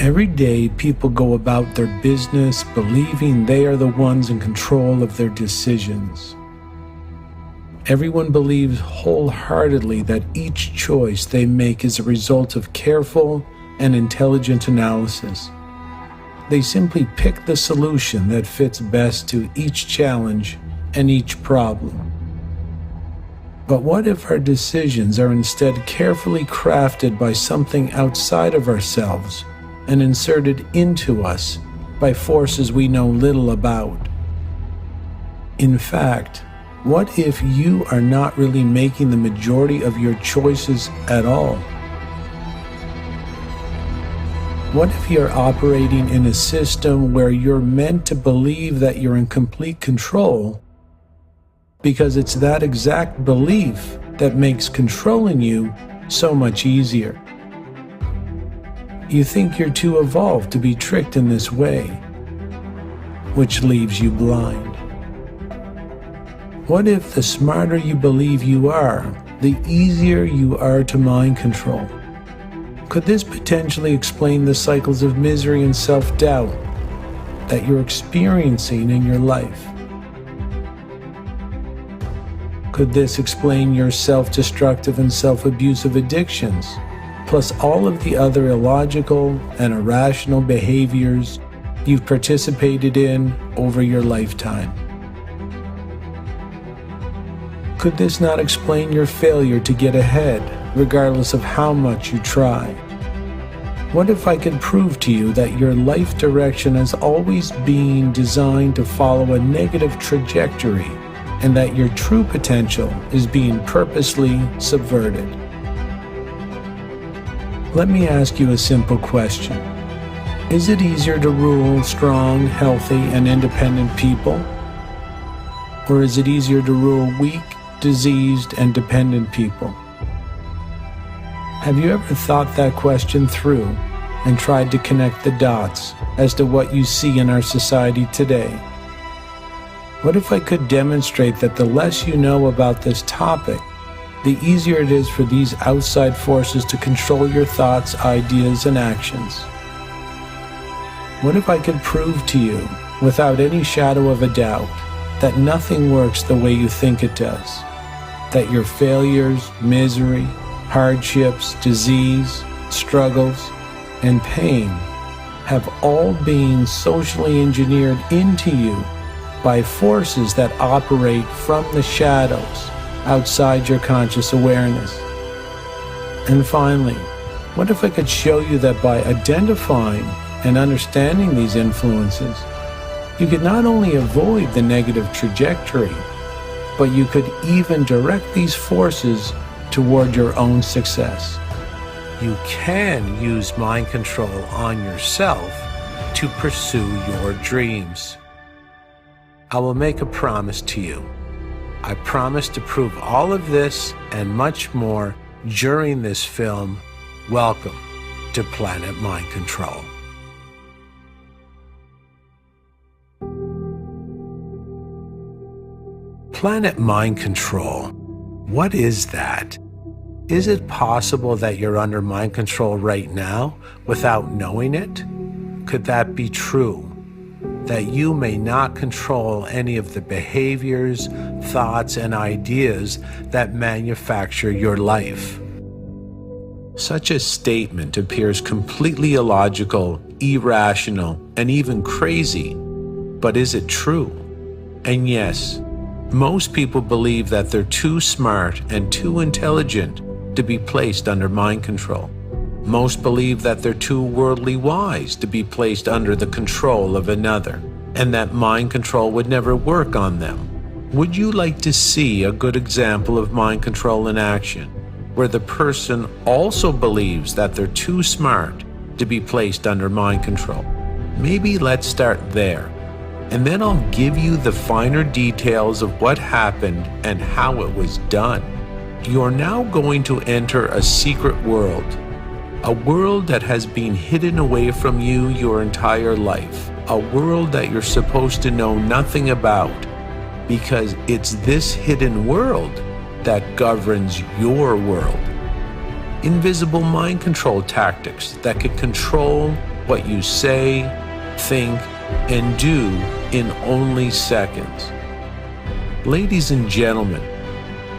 Every day, people go about their business believing they are the ones in control of their decisions. Everyone believes wholeheartedly that each choice they make is a result of careful and intelligent analysis. They simply pick the solution that fits best to each challenge and each problem. But what if our decisions are instead carefully crafted by something outside of ourselves and inserted into us by forces we know little about? In fact, what if you are not really making the majority of your choices at all? What if you're operating in a system where you're meant to believe that you're in complete control because it's that exact belief that makes controlling you so much easier? You think you're too evolved to be tricked in this way, which leaves you blind. What if the smarter you believe you are, the easier you are to mind control? Could this potentially explain the cycles of misery and self-doubt that you're experiencing in your life? Could this explain your self-destructive and self-abusive addictions, plus all of the other illogical and irrational behaviors you've participated in over your lifetime? Could this not explain your failure to get ahead, regardless of how much you try? What if I could prove to you that your life direction has always been designed to follow a negative trajectory, and that your true potential is being purposely subverted? Let me ask you a simple question. Is it easier to rule strong, healthy, and independent people? Or is it easier to rule weak, diseased, and dependent people? Have you ever thought that question through and tried to connect the dots as to what you see in our society today? What if I could demonstrate that the less you know about this topic, the easier it is for these outside forces to control your thoughts, ideas, and actions? What if I could prove to you, without any shadow of a doubt, that nothing works the way you think it does? That your failures, misery, hardships, disease, struggles, and pain have all been socially engineered into you by forces that operate from the shadows outside your conscious awareness? And finally, what if I could show you that by identifying and understanding these influences, you could not only avoid the negative trajectory, but you could even direct these forces toward your own success? You can use mind control on yourself to pursue your dreams. I will make a promise to you. I promise to prove all of this and much more during this film. Welcome to Planet Mind Control. Planet Mind Control. What is that? Is it possible that you're under mind control right now without knowing it? Could that be true? That you may not control any of the behaviors, thoughts, and ideas that manufacture your life? Such a statement appears completely illogical, irrational, and even crazy. But is it true? And yes, most people believe that they're too smart and too intelligent to be placed under mind control. Most believe that they're too worldly wise to be placed under the control of another, and that mind control would never work on them. Would you like to see a good example of mind control in action, where the person also believes that they're too smart to be placed under mind control? Maybe let's start there, and then I'll give you the finer details of what happened and how it was done. You're now going to enter a secret world, a world that has been hidden away from you your entire life, a world that you're supposed to know nothing about, because it's this hidden world that governs your world. Invisible mind control tactics that could control what you say, think, and do in only seconds. Ladies and gentlemen,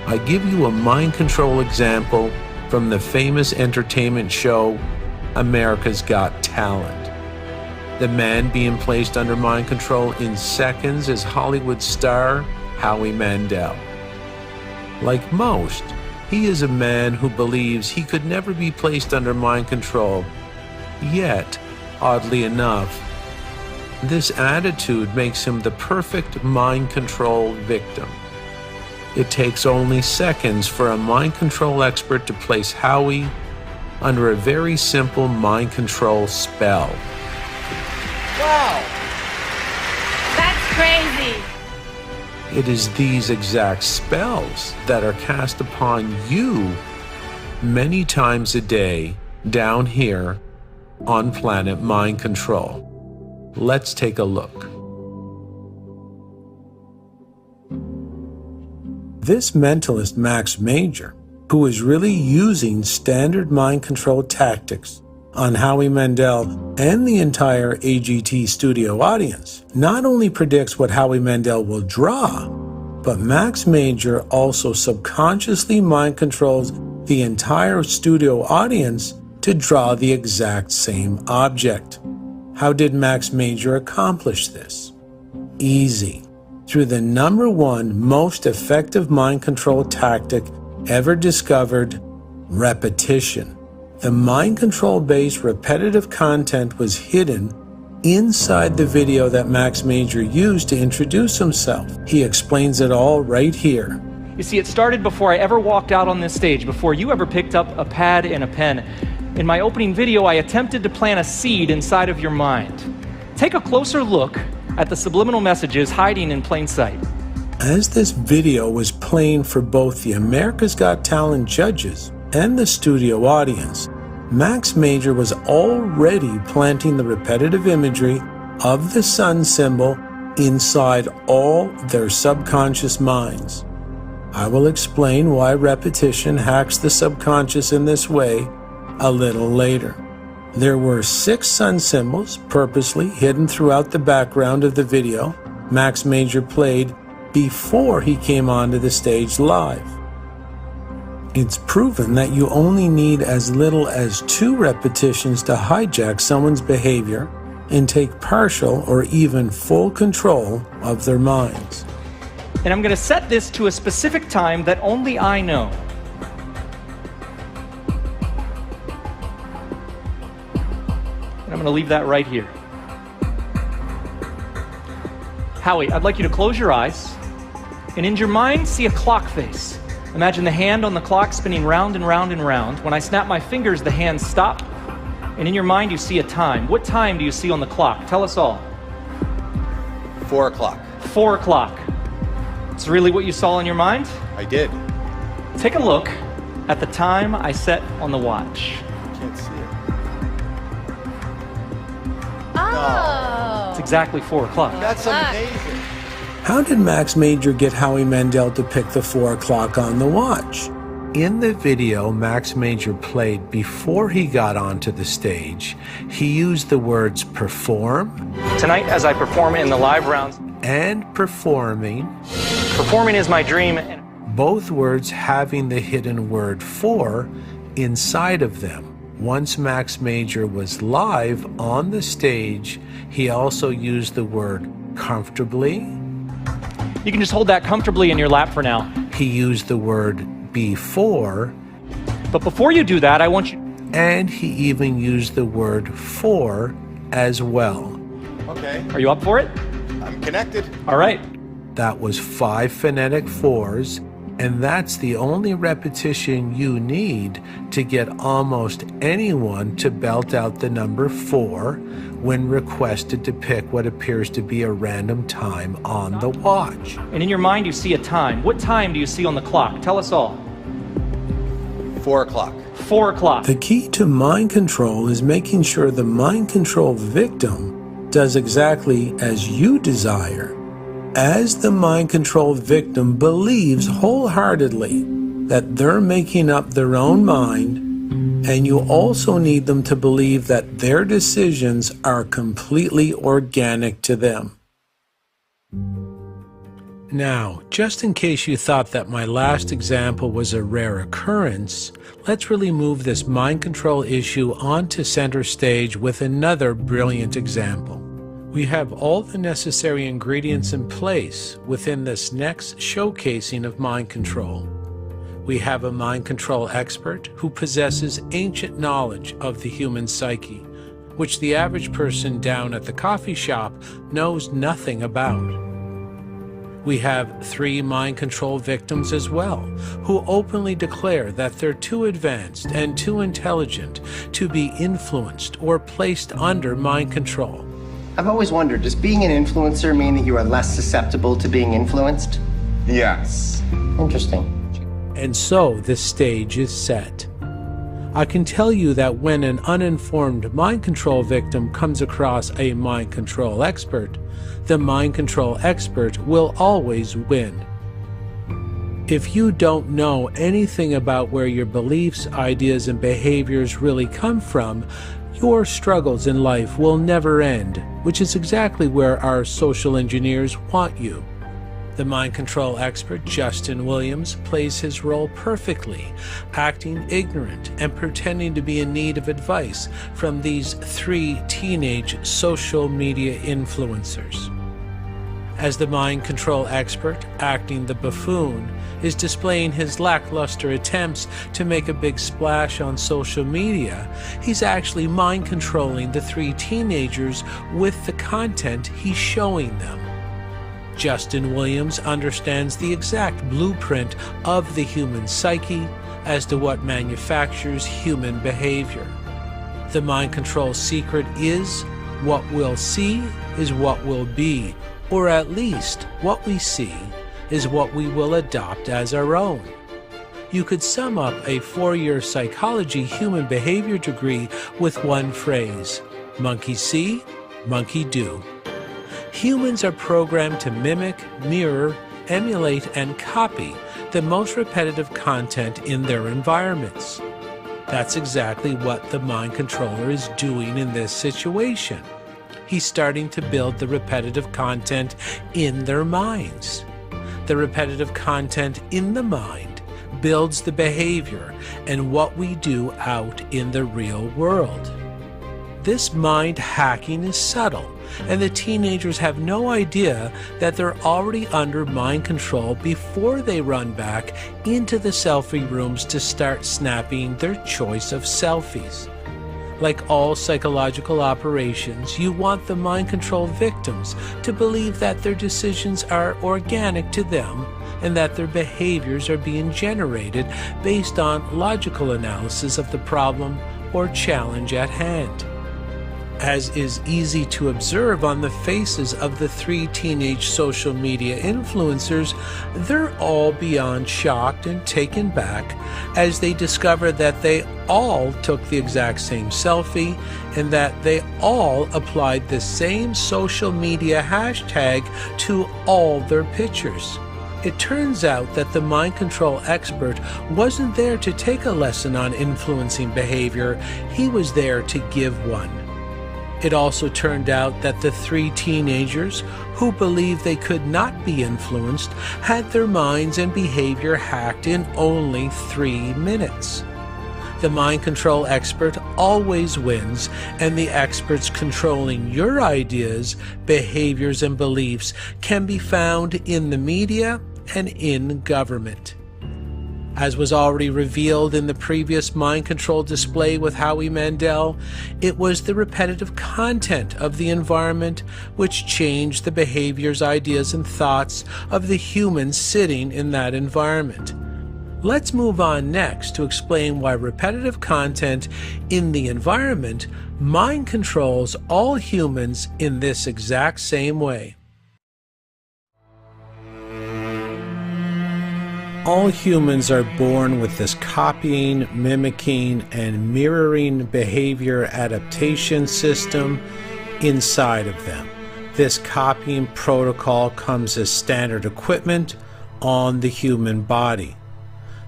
I give you a mind control example from the famous entertainment show America's Got Talent. The man being placed under mind control in seconds is Hollywood star Howie Mandel. Like most, he is a man who believes he could never be placed under mind control, yet, oddly enough, this attitude makes him the perfect mind control victim. It takes only seconds for a mind control expert to place Howie under a very simple mind control spell. Wow! That's crazy! It is these exact spells that are cast upon you many times a day down here on planet Mind Control. Let's take a look. This mentalist, Max Major, who is really using standard mind control tactics on Howie Mandel and the entire AGT studio audience, not only predicts what Howie Mandel will draw, but Max Major also subconsciously mind controls the entire studio audience to draw the exact same object. How did Max Major accomplish this? Easy. Through the #1 most effective mind control tactic ever discovered, repetition. The mind control based repetitive content was hidden inside the video that Max Major used to introduce himself. He explains it all right here. You see, it started before I ever walked out on this stage, before you ever picked up a pad and a pen. In my opening video, I attempted to plant a seed inside of your mind. Take a closer look at the subliminal messages hiding in plain sight. As this video was playing for both the America's Got Talent judges and the studio audience, Max Major was already planting the repetitive imagery of the sun symbol inside all their subconscious minds. I will explain why repetition hacks the subconscious in this way a little later. There were 6 sun symbols purposely hidden throughout the background of the video Max Major played before he came onto the stage live. It's proven that you only need as little as 2 repetitions to hijack someone's behavior and take partial or even full control of their minds. And I'm going to set this to a specific time that only I know. And I'm going to leave that right here. Howie, I'd like you to close your eyes and in your mind see a clock face. Imagine the hand on the clock spinning round and round and round. When I snap my fingers, the hands stop. And in your mind, you see a time. What time do you see on the clock? Tell us all. 4 o'clock. 4 o'clock. It's really what you saw in your mind? I did. Take a look at the time I set on the watch. Can't see it. Oh. It's exactly 4 o'clock. That's amazing. How did Max Major get Howie Mandel to pick the 4 o'clock on the watch? In the video Max Major played before he got onto the stage, he used the words perform. Tonight, as I perform in the live rounds, And performing. performing is my dream. Both words having the hidden word for inside of them. Once Max Major was live on the stage, he also used the word comfortably. You can just hold that comfortably in your lap for now. He used the word before. But before you do that, I want you... And he even used the word for as well. Okay. Are you up for it? I'm connected. All right. That was 5 phonetic fours, and that's the only repetition you need to get almost anyone to belt out the number 4 when requested to pick what appears to be a random time on the watch. And in your mind, you see a time. What time do you see on the clock? Tell us all. 4 o'clock. 4 o'clock. The key to mind control is making sure the mind control victim does exactly as you desire. As the mind control victim believes wholeheartedly that they're making up their own mind And you also need them to believe that their decisions are completely organic to them. Now, just in case you thought that my last example was a rare occurrence, let's really move this mind control issue onto center stage with another brilliant example. We have all the necessary ingredients in place within this next showcasing of mind control. We have a mind control expert who possesses ancient knowledge of the human psyche, which the average person down at the coffee shop knows nothing about. We have 3 mind control victims as well, who openly declare that they're too advanced and too intelligent to be influenced or placed under mind control. I've always wondered, does being an influencer mean that you are less susceptible to being influenced? Yes. Interesting. And so the stage is set. I can tell you that when an uninformed mind control victim comes across a mind control expert, the mind control expert will always win. If you don't know anything about where your beliefs, ideas, and behaviors really come from, your struggles in life will never end, which is exactly where our social engineers want you. The mind control expert, Justin Williams, plays his role perfectly, acting ignorant and pretending to be in need of advice from these 3 teenage social media influencers. As the mind control expert, acting the buffoon, is displaying his lackluster attempts to make a big splash on social media, he's actually mind controlling the 3 teenagers with the content he's showing them. Justin Williams understands the exact blueprint of the human psyche as to what manufactures human behavior. The mind control secret is what we'll see is what will be, or at least what we see is what we will adopt as our own. You could sum up a 4-year psychology human behavior degree with one phrase: monkey see, monkey do. Humans are programmed to mimic, mirror, emulate, and copy the most repetitive content in their environments. That's exactly what the mind controller is doing in this situation. He's starting to build the repetitive content in their minds. The repetitive content in the mind builds the behavior and what we do out in the real world. This mind hacking is subtle, and the teenagers have no idea that they're already under mind control before they run back into the selfie rooms to start snapping their choice of selfies. Like all psychological operations, you want the mind control victims to believe that their decisions are organic to them and that their behaviors are being generated based on logical analysis of the problem or challenge at hand. As is easy to observe on the faces of the 3 teenage social media influencers, they're all beyond shocked and taken back as they discover that they all took the exact same selfie and that they all applied the same social media hashtag to all their pictures. It turns out that the mind control expert wasn't there to take a lesson on influencing behavior, he was there to give one. It also turned out that the 3 teenagers who believed they could not be influenced had their minds and behavior hacked in only 3 minutes. The mind control expert always wins, and the experts controlling your ideas, behaviors, and beliefs can be found in the media and in government. As was already revealed in the previous mind control display with Howie Mandel, it was the repetitive content of the environment which changed the behaviors, ideas, and thoughts of the humans sitting in that environment. Let's move on next to explain why repetitive content in the environment mind controls all humans in this exact same way. All humans are born with this copying, mimicking, and mirroring behavior adaptation system inside of them. This copying protocol comes as standard equipment on the human body.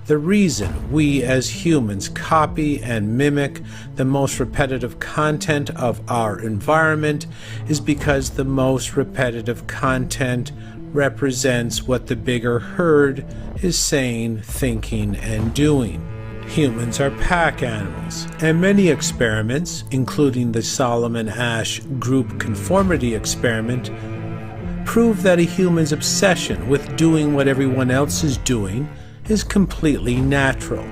The reason we as humans copy and mimic the most repetitive content of our environment is because the most repetitive content represents what the bigger herd is saying, thinking, and doing. Humans are pack animals, and many experiments, including the Solomon Asch group conformity experiment, prove that a human's obsession with doing what everyone else is doing is completely natural.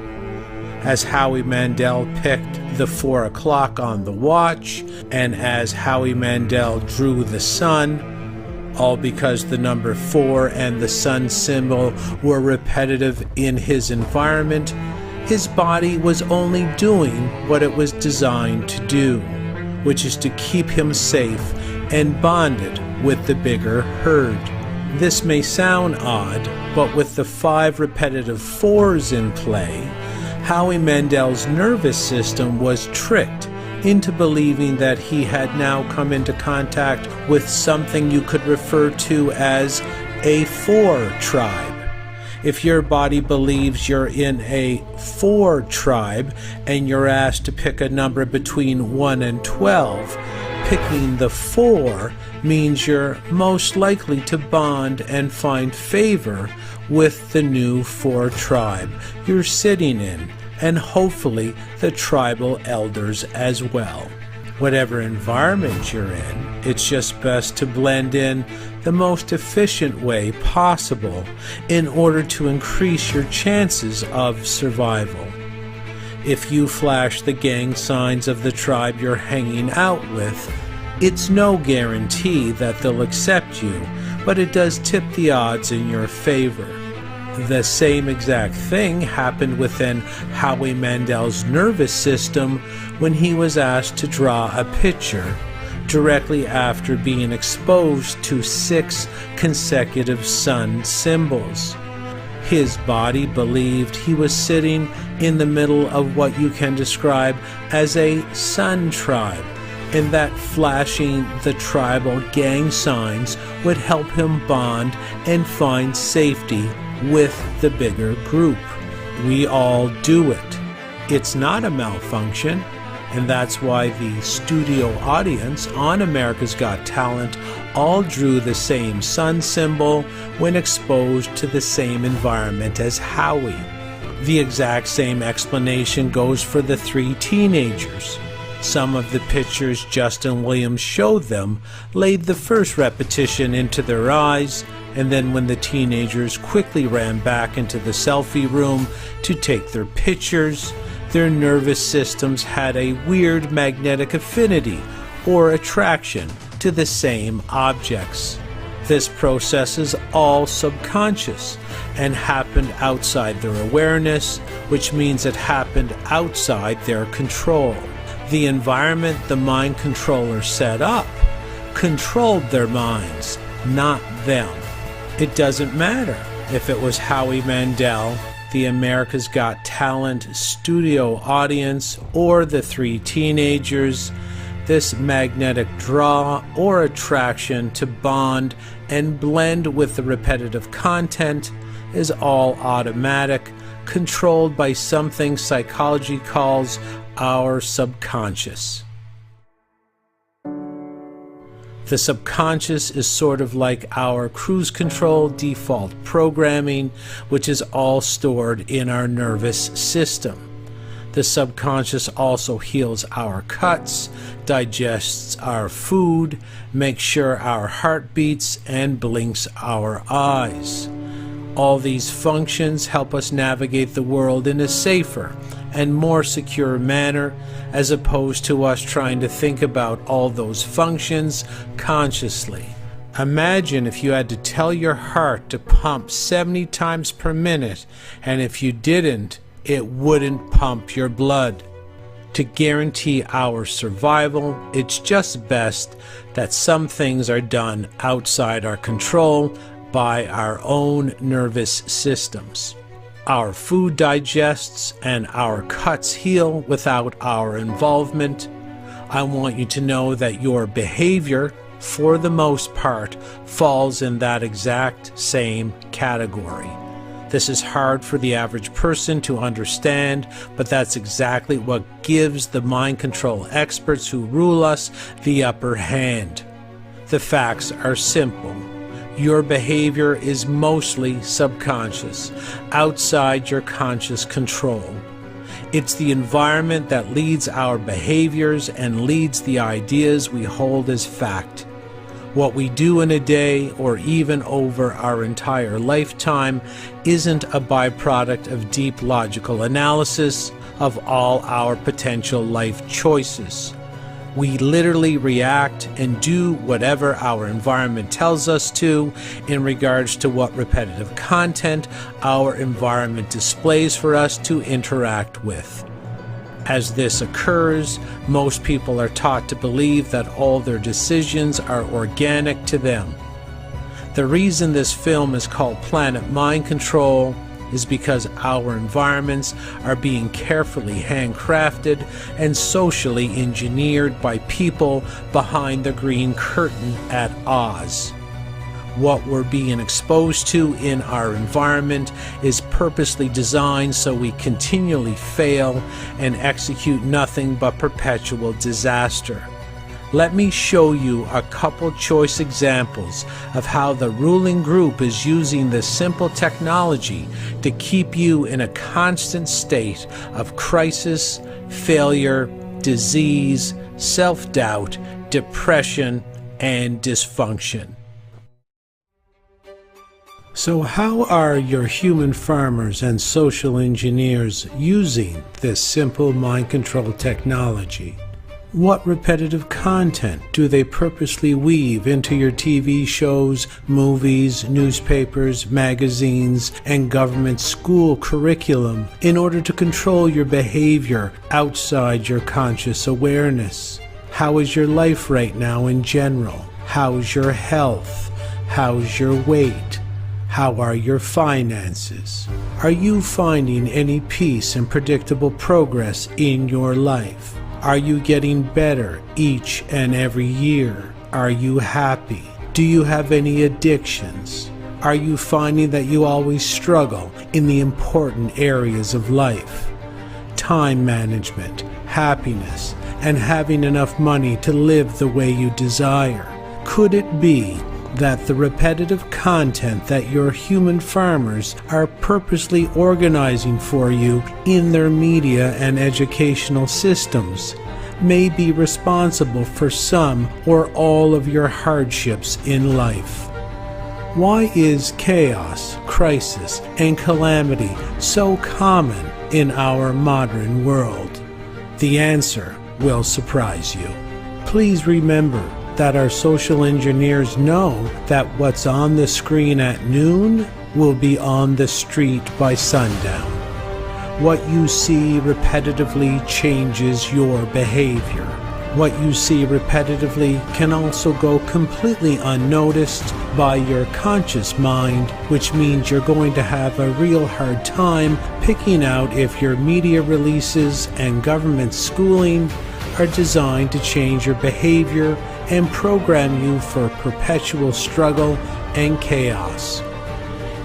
As Howie Mandel picked the 4 o'clock on the watch, and as Howie Mandel drew the sun, all because the number 4 and the sun symbol were repetitive in his environment, his body was only doing what it was designed to do, which is to keep him safe and bonded with the bigger herd. This may sound odd, but with the 5 repetitive 4s in play, Howie Mandel's nervous system was tricked into believing that he had now come into contact with something you could refer to as a 4 tribe. If your body believes you're in a 4 tribe and you're asked to pick a number between 1 and 12, picking the 4 means you're most likely to bond and find favor with the new 4 tribe you're sitting in, and hopefully the tribal elders as well. Whatever environment you're in, it's just best to blend in the most efficient way possible in order to increase your chances of survival. If you flash the gang signs of the tribe you're hanging out with, it's no guarantee that they'll accept you, but it does tip the odds in your favor. The same exact thing happened within Howie Mandel's nervous system when he was asked to draw a picture directly after being exposed to 6 consecutive sun symbols. His body believed he was sitting in the middle of what you can describe as a sun tribe, and that flashing the tribal gang signs would help him bond and find safety with the bigger group. We all do it. It's not a malfunction, and that's why the studio audience on America's Got Talent all drew the same sun symbol when exposed to the same environment as Howie. The exact same explanation goes for the 3 teenagers. Some of the pictures Justin Williams showed them laid the first repetition into their eyes, and then when the teenagers quickly ran back into the selfie room to take their pictures, their nervous systems had a weird magnetic affinity or attraction to the same objects. This process is all subconscious and happened outside their awareness, which means it happened outside their control. The environment the mind controller set up controlled their minds, not them. It doesn't matter if it was Howie Mandel, the America's Got Talent studio audience, or the 3 teenagers. This magnetic draw or attraction to bond and blend with the repetitive content is all automatic, controlled by something psychology calls our subconscious. The subconscious is sort of like our cruise control default programming, which is all stored in our nervous system. The subconscious also heals our cuts, digests our food, makes sure our heart beats, and blinks our eyes. All these functions help us navigate the world in a safer and more secure manner, as opposed to us trying to think about all those functions consciously. Imagine if you had to tell your heart to pump 70 times per minute, and if you didn't, it wouldn't pump your blood. To guarantee our survival, it's just best that some things are done outside our control by our own nervous systems. Our food digests and our cuts heal without our involvement. I want you to know that your behavior, for the most part, falls in that exact same category. This is hard for the average person to understand, but that's exactly what gives the mind control experts who rule us the upper hand. The facts are simple. Your behavior is mostly subconscious, outside your conscious control. It's the environment that leads our behaviors and leads the ideas we hold as fact. What we do in a day or even over our entire lifetime isn't a byproduct of deep logical analysis of all our potential life choices. We literally react and do whatever our environment tells us to in regards to what repetitive content our environment displays for us to interact with. As this occurs, most people are taught to believe that all their decisions are organic to them. The reason this film is called Planet Mind Control is because our environments are being carefully handcrafted and socially engineered by people behind the green curtain at Oz. What we're being exposed to in our environment is purposely designed so we continually fail and execute nothing but perpetual disaster. Let me show you a couple choice examples of how the ruling group is using this simple technology to keep you in a constant state of crisis, failure, disease, self-doubt, depression, and dysfunction. So how are your human farmers and social engineers using this simple mind control technology? What repetitive content do they purposely weave into your TV shows, movies, newspapers, magazines, and government school curriculum in order to control your behavior outside your conscious awareness? How is your life right now in general? How's your health? How's your weight? How are your finances? Are you finding any peace and predictable progress in your life? Are you getting better each and every year? Are you happy? Do you have any addictions? Are you finding that you always struggle in the important areas of life? Time management, happiness, and having enough money to live the way you desire. Could it be that the repetitive content that your human farmers are purposely organizing for you in their media and educational systems may be responsible for some or all of your hardships in life? Why is chaos, crisis, and calamity so common in our modern world? The answer will surprise you. Please remember that our social engineers know that what's on the screen at noon will be on the street by sundown. What you see repetitively changes your behavior. What you see repetitively can also go completely unnoticed by your conscious mind, which means you're going to have a real hard time picking out if your media releases and government schooling are designed to change your behavior and program you for perpetual struggle and chaos.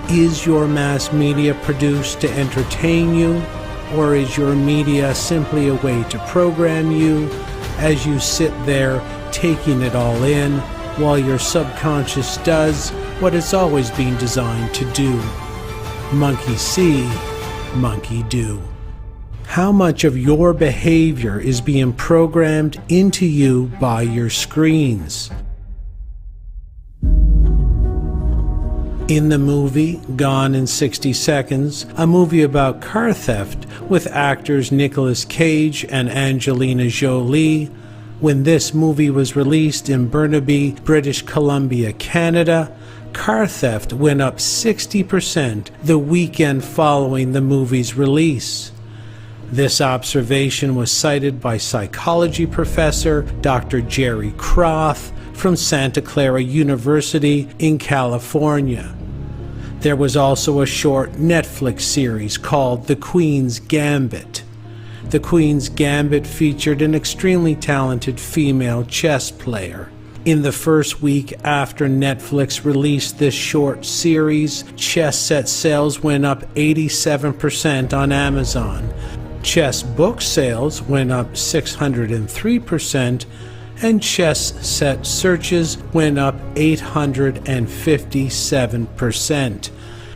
Is your mass media produced to entertain you, or is your media simply a way to program you as you sit there taking it all in while your subconscious does what it's always been designed to do? Monkey see, monkey do. How much of your behavior is being programmed into you by your screens? In the movie Gone in 60 Seconds, a movie about car theft with actors Nicolas Cage and Angelina Jolie, when this movie was released in Burnaby, British Columbia, Canada, car theft went up 60% the weekend following the movie's release. This observation was cited by psychology professor Dr. Jerry Croth from Santa Clara University in California. There was also a short Netflix series called The Queen's Gambit. The Queen's Gambit featured an extremely talented female chess player. In the first week after Netflix released this short series, Chess Set sales went up 87% on Amazon. Chess book sales went up 603%, and Chess Set searches went up 857%.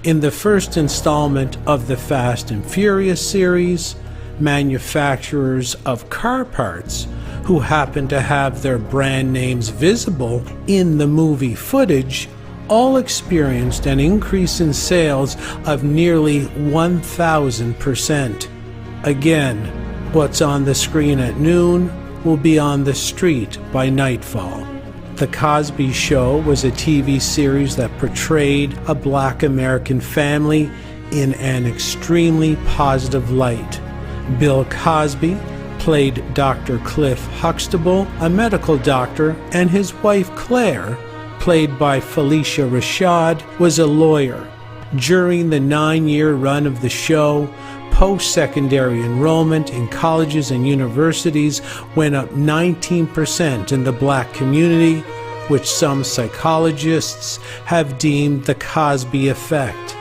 In the first installment of the Fast and Furious series, manufacturers of car parts who happen to have their brand names visible in the movie footage all experienced an increase in sales of nearly 1,000%. Again, what's on the screen at noon will be on the street by nightfall. The Cosby Show was a TV series that portrayed a Black American family in an extremely positive light. Bill Cosby played Dr. Cliff Huxtable, a medical doctor, and his wife Claire, played by Felicia Rashad, was a lawyer. During the 9-year run of the show, post-secondary enrollment in colleges and universities went up 19% in the Black community, which some psychologists have deemed the Cosby effect.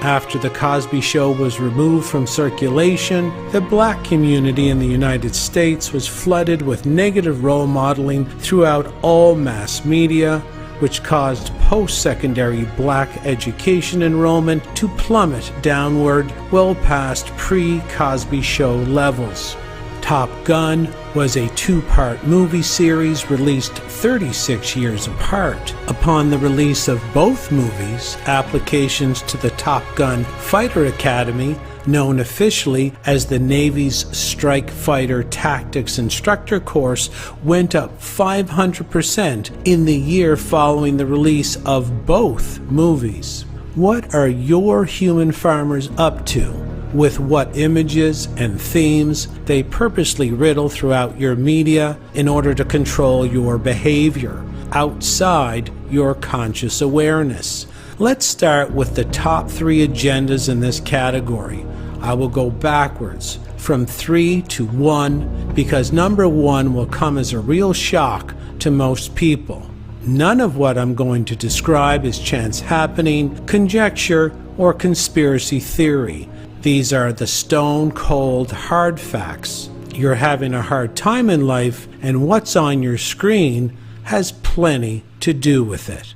After The Cosby Show was removed from circulation, the Black community in the United States was flooded with negative role modeling throughout all mass media, which caused post-secondary Black education enrollment to plummet downward well past pre-Cosby Show levels. Top Gun was a 2-part movie series released 36 years apart. Upon the release of both movies, applications to the Top Gun Fighter Academy, known officially as the Navy's Strike Fighter Tactics Instructor Course, went up 500% in the year following the release of both movies. What are your human farmers up to? With what images and themes they purposely riddle throughout your media in order to control your behavior outside your conscious awareness. Let's start with the top 3 agendas in this category. I will go backwards from 3 to 1 because number 1 will come as a real shock to most people. None of what I'm going to describe is chance happening, conjecture, or conspiracy theory. These are the stone-cold hard facts. You're having a hard time in life, and what's on your screen has plenty to do with it.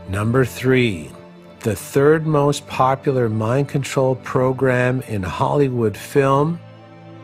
Number 3. The third most popular mind control program in Hollywood film,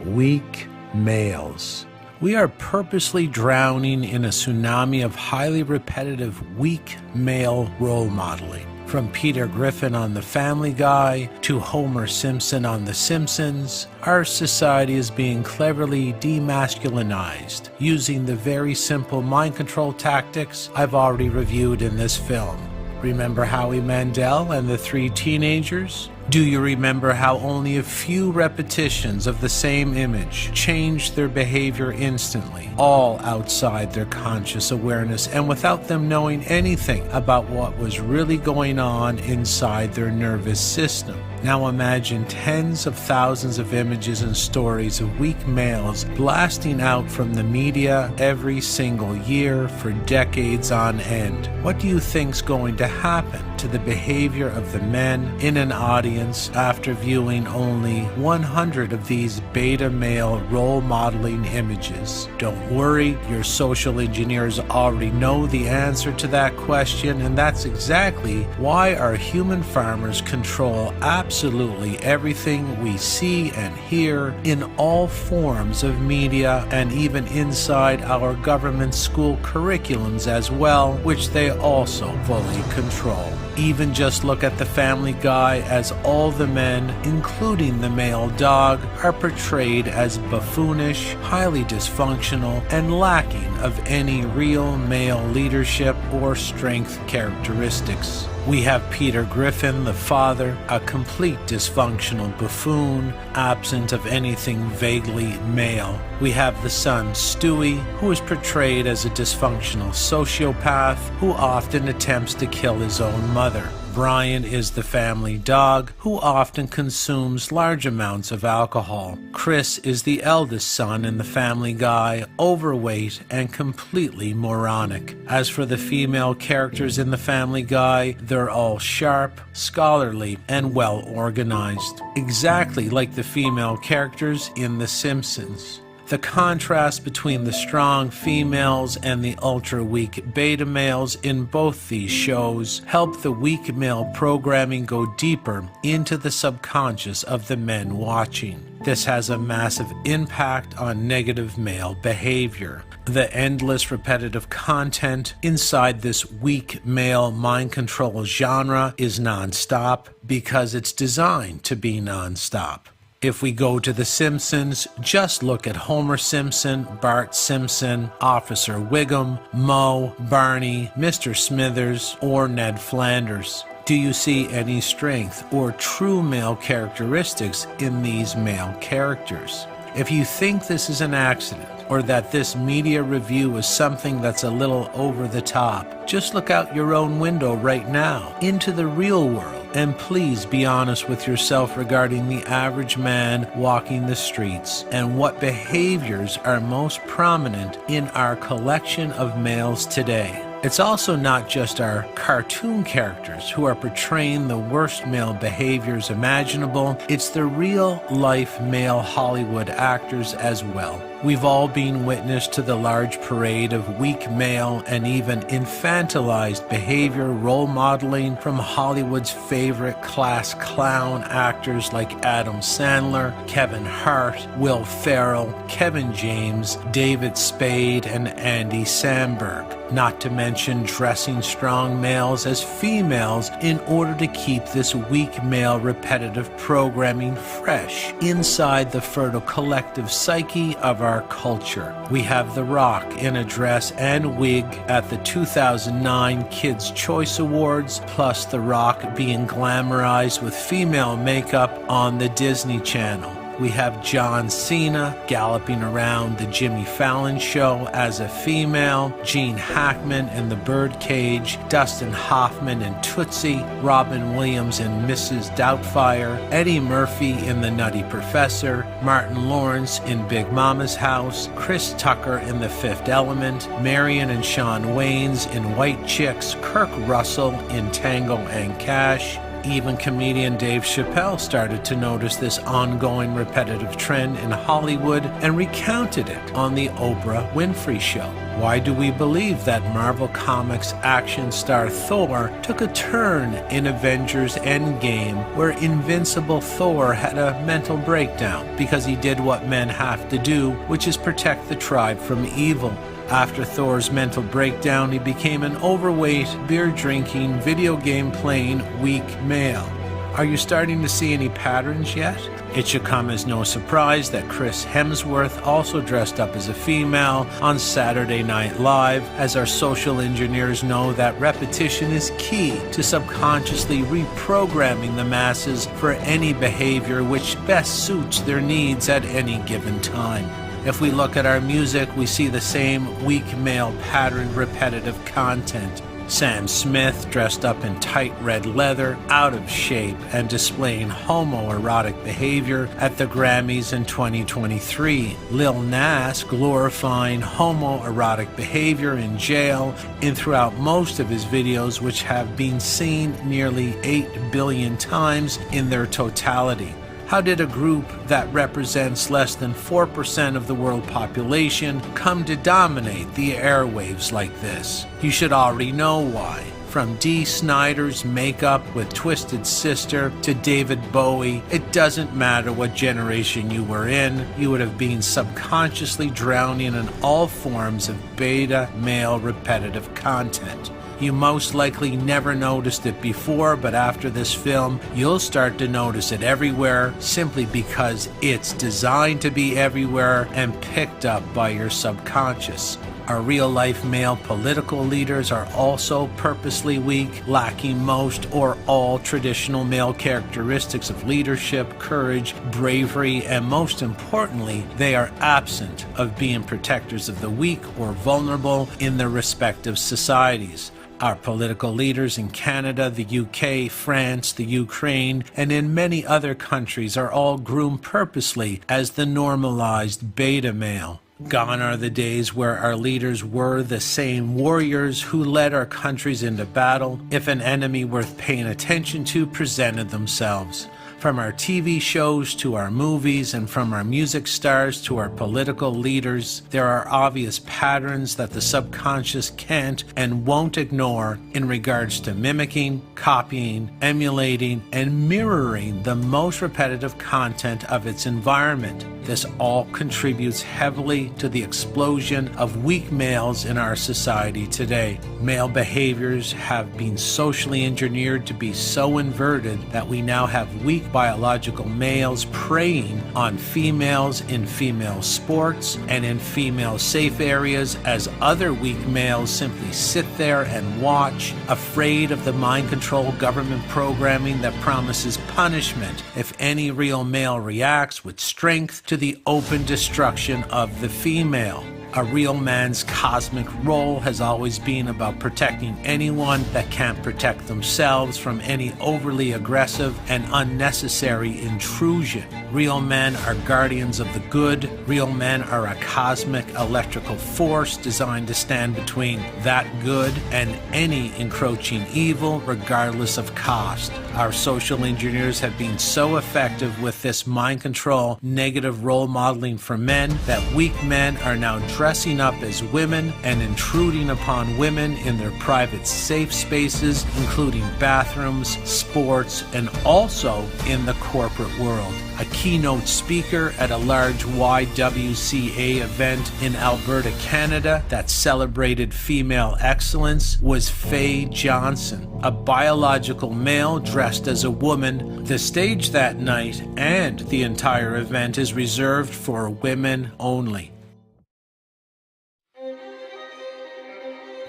weak males. We are purposely drowning in a tsunami of highly repetitive weak male role modeling. From Peter Griffin on The Family Guy to Homer Simpson on The Simpsons, our society is being cleverly demasculinized using the very simple mind control tactics I've already reviewed in this film. Remember Howie Mandel and the 3 teenagers? Do you remember how only a few repetitions of the same image changed their behavior instantly, all outside their conscious awareness and without them knowing anything about what was really going on inside their nervous system? Now imagine tens of thousands of images and stories of weak males blasting out from the media every single year for decades on end. What do you think's going to happen to the behavior of the men in an audience after viewing only 100 of these beta male role modeling images? Don't worry, your social engineers already know the answer to that question, and that's exactly why our human farmers control absolutely everything we see and hear in all forms of media and even inside our government school curriculums as well, which they also fully control. Even just look at The Family Guy, as all the men, including the male dog, are portrayed as buffoonish, highly dysfunctional, and lacking of any real male leadership or strength characteristics. We have Peter Griffin, the father, a complete dysfunctional buffoon, absent of anything vaguely male. We have the son, Stewie, who is portrayed as a dysfunctional sociopath who often attempts to kill his own mother. Brian is the family dog who often consumes large amounts of alcohol. Chris is the eldest son in the family guy, overweight and completely moronic. As for the female characters in the family guy, they're all sharp, scholarly, and well organized. Exactly like the female characters in The Simpsons. The contrast between the strong females and the ultra-weak beta males in both these shows help the weak male programming go deeper into the subconscious of the men watching. This has a massive impact on negative male behavior. The endless repetitive content inside this weak male mind control genre is non-stop because it's designed to be non-stop. If we go to The Simpsons, just look at Homer Simpson, Bart Simpson, Officer Wiggum, Moe, Barney, Mr. Smithers, or Ned Flanders. Do you see any strength or true male characteristics in these male characters? If you think this is an accident, or that this media review is something that's a little over the top, just look out your own window right now into the real world. And please be honest with yourself regarding the average man walking the streets and what behaviors are most prominent in our collection of males today. It's also not just our cartoon characters who are portraying the worst male behaviors imaginable, it's the real-life male Hollywood actors as well. We've all been witness to the large parade of weak male and even infantilized behavior role modeling from Hollywood's favorite class clown actors like Adam Sandler, Kevin Hart, Will Ferrell, Kevin James, David Spade, and Andy Samberg. Not to mention dressing strong males as females in order to keep this weak male repetitive programming fresh inside the fertile collective psyche of our culture. We have The Rock in a dress and wig at the 2009 Kids' Choice Awards, plus The Rock being glamorized with female makeup on the Disney Channel. We have John Cena galloping around the Jimmy Fallon show as a female, Gene Hackman in The Birdcage, Dustin Hoffman in Tootsie, Robin Williams in Mrs. Doubtfire, Eddie Murphy in The Nutty Professor, Martin Lawrence in Big Mama's House, Chris Tucker in The Fifth Element, Marion and Shawn Wayans in White Chicks, Kirk Russell in Tango and Cash. Even comedian Dave Chappelle started to notice this ongoing repetitive trend in Hollywood and recounted it on the Oprah Winfrey Show. Why do we believe that Marvel Comics action star Thor took a turn in Avengers Endgame, where Invincible Thor had a mental breakdown because he did what men have to do, which is protect the tribe from evil? After Thor's mental breakdown, he became an overweight, beer-drinking, video game-playing, weak male. Are you starting to see any patterns yet? It should come as no surprise that Chris Hemsworth also dressed up as a female on Saturday Night Live, as our social engineers know that repetition is key to subconsciously reprogramming the masses for any behavior which best suits their needs at any given time. If we look at our music, we see the same weak male patterned repetitive content. Sam Smith dressed up in tight red leather, out of shape, and displaying homoerotic behavior at the Grammys in 2023. Lil Nas glorifying homoerotic behavior in jail and throughout most of his videos, which have been seen nearly 8 billion times in their totality. How did a group that represents less than 4% of the world population come to dominate the airwaves like this? You should already know why. From Dee Snider's makeup with Twisted Sister to David Bowie, it doesn't matter what generation you were in, you would have been subconsciously drowning in all forms of beta male repetitive content. You most likely never noticed it before, but after this film, you'll start to notice it everywhere simply because it's designed to be everywhere and picked up by your subconscious. Our real-life male political leaders are also purposely weak, lacking most or all traditional male characteristics of leadership, courage, bravery, and most importantly, they are absent of being protectors of the weak or vulnerable in their respective societies. Our political leaders in Canada, the UK, France, the Ukraine, and in many other countries are all groomed purposely as the normalized beta male. Gone are the days where our leaders were the same warriors who led our countries into battle if an enemy worth paying attention to presented themselves. From our TV shows to our movies and from our music stars to our political leaders, there are obvious patterns that the subconscious can't and won't ignore in regards to mimicking, copying, emulating, and mirroring the most repetitive content of its environment. This all contributes heavily to the explosion of weak males in our society today. Male behaviors have been socially engineered to be so inverted that we now have weak biological males preying on females in female sports and in female safe areas as other weak males simply sit there and watch, afraid of the mind control government programming that promises punishment if any real male reacts with strength to the open destruction of the female. A real man's cosmic role has always been about protecting anyone that can't protect themselves from any overly aggressive and unnecessary intrusion. Real men are guardians of the good. Real men are a cosmic electrical force designed to stand between that good and any encroaching evil, regardless of cost. Our social engineers have been so effective with this mind control, negative role modeling for men that weak men are now dressing up as women and intruding upon women in their private safe spaces, including bathrooms, sports, and also in the corporate world. A keynote speaker at a large YWCA event in Alberta, Canada that celebrated female excellence was Faye Johnson, a biological male dressed as a woman. The stage that night and the entire event is reserved for women only.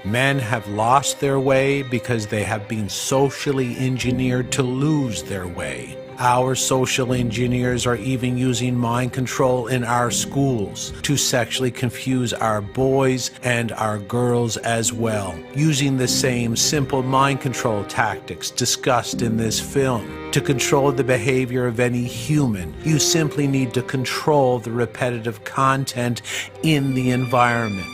Men have lost their way because they have been socially engineered to lose their way. Our social engineers are even using mind control in our schools to sexually confuse our boys and our girls as well, using the same simple mind control tactics discussed in this film. To control the behavior of any human, you simply need to control the repetitive content in the environment.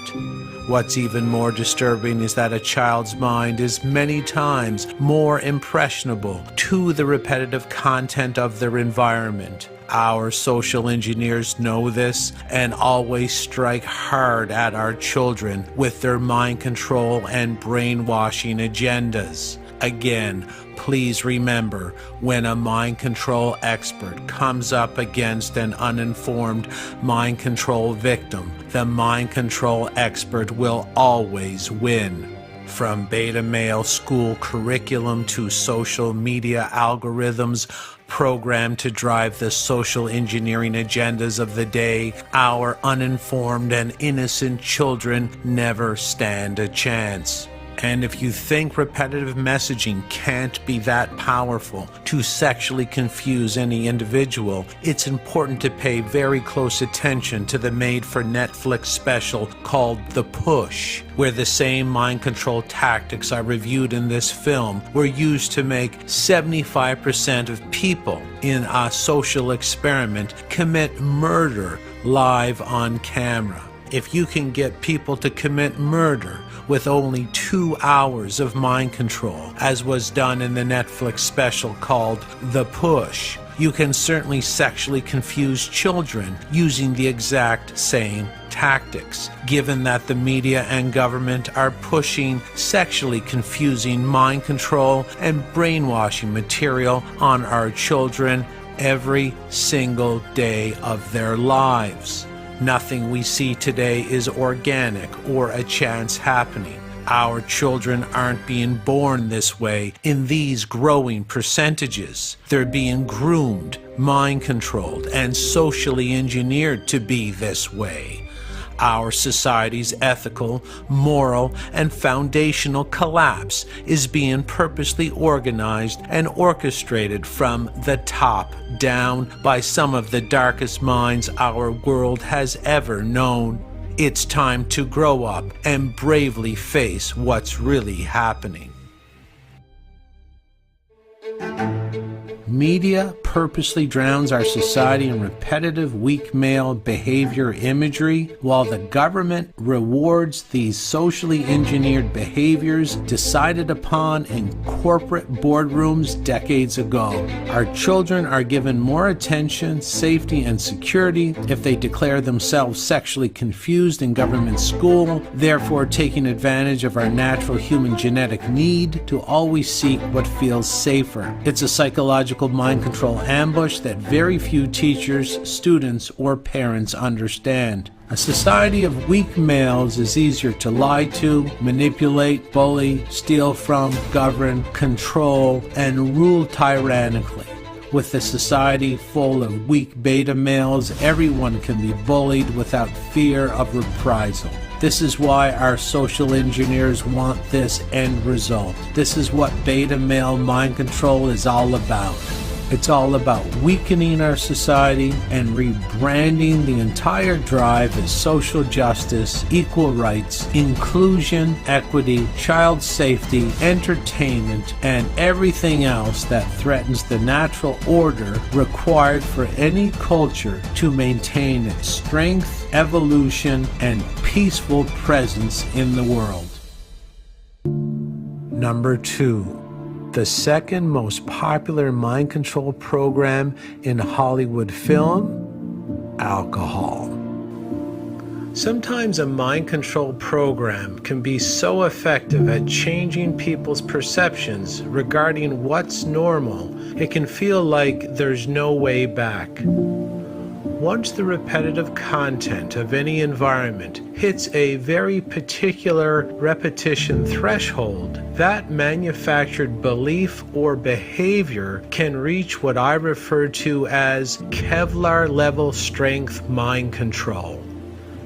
What's even more disturbing is that a child's mind is many times more impressionable to the repetitive content of their environment. Our social engineers know this and always strike hard at our children with their mind control and brainwashing agendas. Again, please remember, when a mind control expert comes up against an uninformed mind control victim, the mind control expert will always win. From beta male school curriculum to social media algorithms programmed to drive the social engineering agendas of the day, our uninformed and innocent children never stand a chance. And if you think repetitive messaging can't be that powerful to sexually confuse any individual, it's important to pay very close attention to the made-for-Netflix special called The Push, where the same mind control tactics I reviewed in this film were used to make 75% of people in a social experiment commit murder live on camera. If you can get people to commit murder with only 2 hours of mind control, as was done in the Netflix special called The Push, you can certainly sexually confuse children using the exact same tactics, given that the media and government are pushing sexually confusing mind control and brainwashing material on our children every single day of their lives. Nothing we see today is organic or a chance happening. Our children aren't being born this way in these growing percentages. They're being groomed, mind-controlled, and socially engineered to be this way. Our society's ethical, moral, and foundational collapse is being purposely organized and orchestrated from the top down by some of the darkest minds our world has ever known. It's time to grow up and bravely face what's really happening. Media purposely drowns our society in repetitive weak male behavior imagery, while the government rewards these socially engineered behaviors decided upon in corporate boardrooms decades ago. Our children are given more attention, safety, and security if they declare themselves sexually confused in government school, therefore taking advantage of our natural human genetic need to always seek what feels safer. It's a psychological mind control ambush that very few teachers, students, or parents understand. A society of weak males is easier to lie to, manipulate, bully, steal from, govern, control, and rule tyrannically. With a society full of weak beta males, everyone can be bullied without fear of reprisal. This is why our social engineers want this end result. This is what beta male mind control is all about. It's all about weakening our society and rebranding the entire drive as social justice, equal rights, inclusion, equity, child safety, entertainment, and everything else that threatens the natural order required for any culture to maintain its strength, evolution, and peaceful presence in the world. Number 2. The second most popular mind control program in Hollywood film, alcohol. Sometimes a mind control program can be so effective at changing people's perceptions regarding what's normal, it can feel like there's no way back. Once the repetitive content of any environment hits a very particular repetition threshold, that manufactured belief or behavior can reach what I refer to as Kevlar level strength mind control.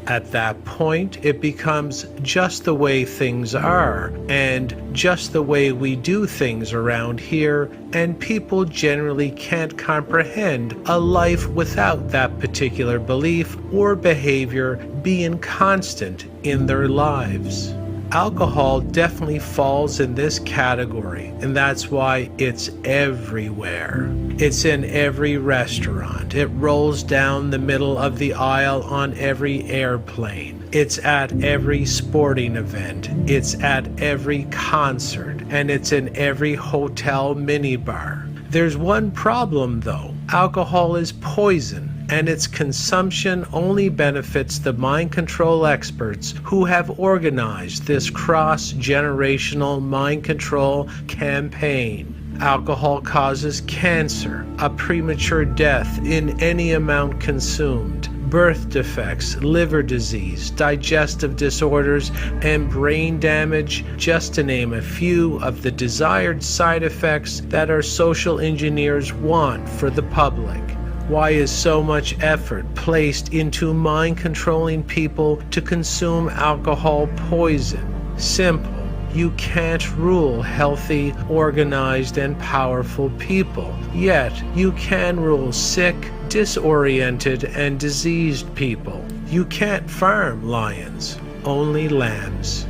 At that point, it becomes just the way things are, and just the way we do things around here, and people generally can't comprehend a life without that particular belief or behavior being constant in their lives. Alcohol definitely falls in this category, and that's why it's everywhere. It's in every restaurant. It rolls down the middle of the aisle on every airplane. It's at every sporting event. It's at every concert, and it's in every hotel minibar. There's one problem though. Alcohol is poison, and its consumption only benefits the mind control experts who have organized this cross-generational mind control campaign. Alcohol causes cancer, a premature death in any amount consumed, birth defects, liver disease, digestive disorders, and brain damage, just to name a few of the desired side effects that our social engineers want for the public. Why is so much effort placed into mind-controlling people to consume alcohol poison? Simple. You can't rule healthy, organized, and powerful people. Yet, you can rule sick, disoriented, and diseased people. You can't farm lions, only lambs.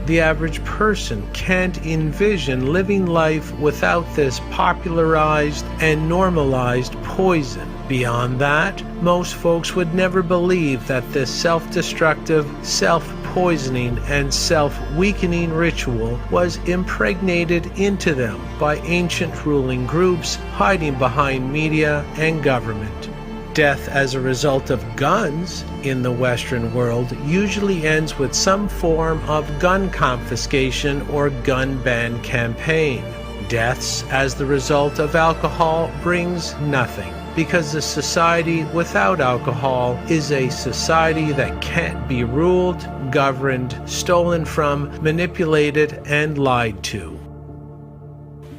The average person can't envision living life without this popularized and normalized poison. Beyond that, most folks would never believe that this self-destructive, self-poisoning, and self-weakening ritual was impregnated into them by ancient ruling groups hiding behind media and government. Death as a result of guns in the Western world usually ends with some form of gun confiscation or gun ban campaign. Deaths as the result of alcohol brings nothing, because a society without alcohol is a society that can't be ruled, governed, stolen from, manipulated, and lied to.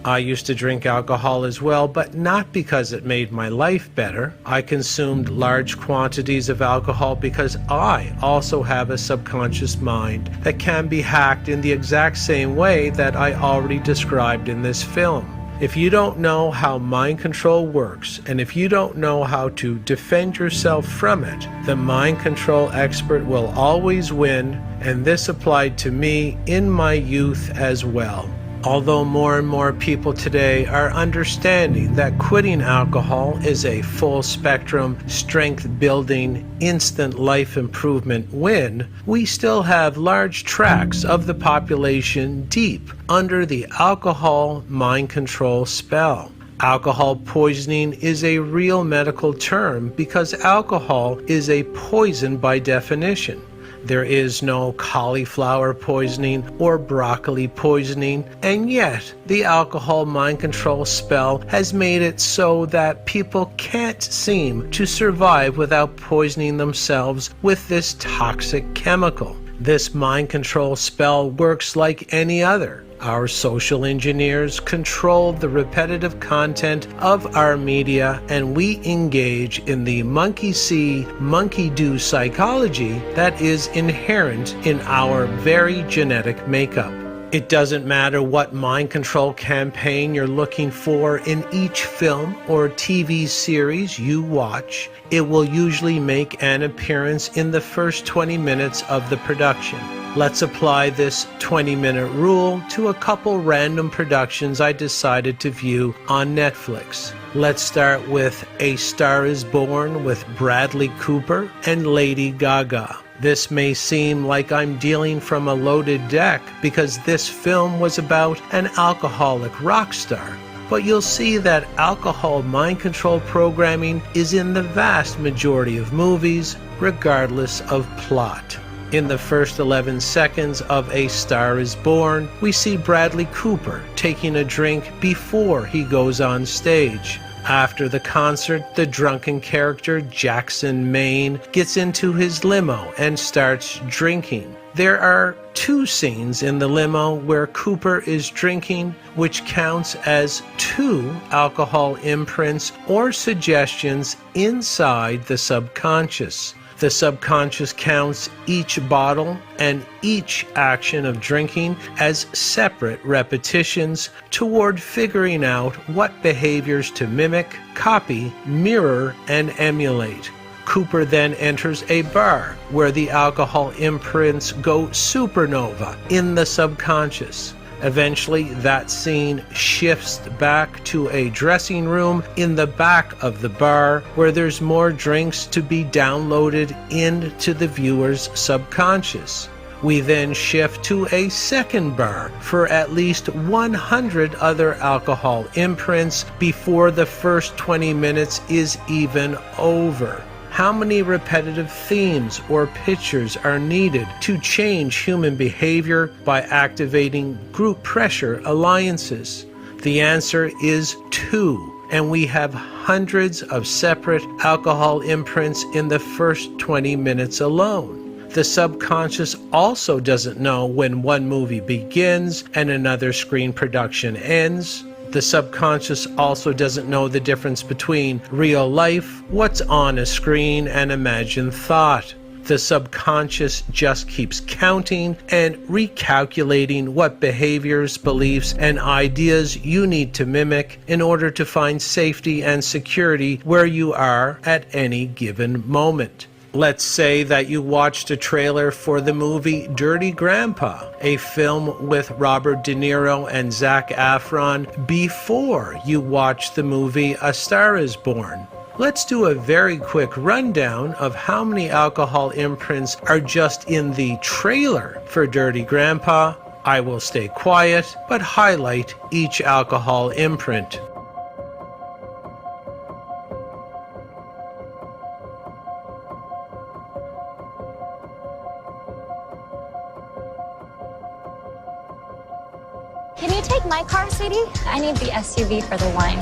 I used to drink alcohol as well, but not because it made my life better. I consumed large quantities of alcohol because I also have a subconscious mind that can be hacked in the exact same way that I already described in this film. If you don't know how mind control works, and if you don't know how to defend yourself from it, the mind control expert will always win, and this applied to me in my youth as well. Although more and more people today are understanding that quitting alcohol is a full spectrum, strength building, instant life improvement win, we still have large tracts of the population deep under the alcohol mind control spell. Alcohol poisoning is a real medical term because alcohol is a poison by definition. There is no cauliflower poisoning or broccoli poisoning, and yet the alcohol mind control spell has made it so that people can't seem to survive without poisoning themselves with this toxic chemical. This mind control spell works like any other. Our social engineers control the repetitive content of our media, and we engage in the monkey see, monkey do psychology that is inherent in our very genetic makeup. It doesn't matter what mind control campaign you're looking for in each film or TV series you watch, it will usually make an appearance in the first 20 minutes of the production. Let's apply this 20-minute rule to a couple random productions I decided to view on Netflix. Let's start with A Star is Born with Bradley Cooper and Lady Gaga. This may seem like I'm dealing from a loaded deck because this film was about an alcoholic rock star. But you'll see that alcohol mind control programming is in the vast majority of movies, regardless of plot. In the first 11 seconds of A Star is Born, we see Bradley Cooper taking a drink before he goes on stage. After the concert, the drunken character Jackson Maine gets into his limo and starts drinking. There are 2 scenes in the limo where Cooper is drinking, which counts as 2 alcohol imprints or suggestions inside the subconscious. The subconscious counts each bottle and each action of drinking as separate repetitions toward figuring out what behaviors to mimic, copy, mirror, and emulate. Cooper then enters a bar where the alcohol imprints go supernova in the subconscious. Eventually, that scene shifts back to a dressing room in the back of the bar where there's more drinks to be downloaded into the viewer's subconscious. We then shift to a second bar for at least 100 other alcohol imprints before the first 20 minutes is even over. How many repetitive themes or pictures are needed to change human behavior by activating group pressure alliances? The answer is 2, and we have hundreds of separate alcohol imprints in the first 20 minutes alone. The subconscious also doesn't know when one movie begins and another screen production ends. The subconscious also doesn't know the difference between real life, what's on a screen, and imagined thought. The subconscious just keeps counting and recalculating what behaviors, beliefs, and ideas you need to mimic in order to find safety and security where you are at any given moment. Let's say that you watched a trailer for the movie Dirty Grandpa, a film with Robert De Niro and Zac Efron, before you watched the movie A Star is Born. Let's do a very quick rundown of how many alcohol imprints are just in the trailer for Dirty Grandpa. I will stay quiet, but highlight each alcohol imprint. Can you take my car, sweetie? I need the SUV for the wine.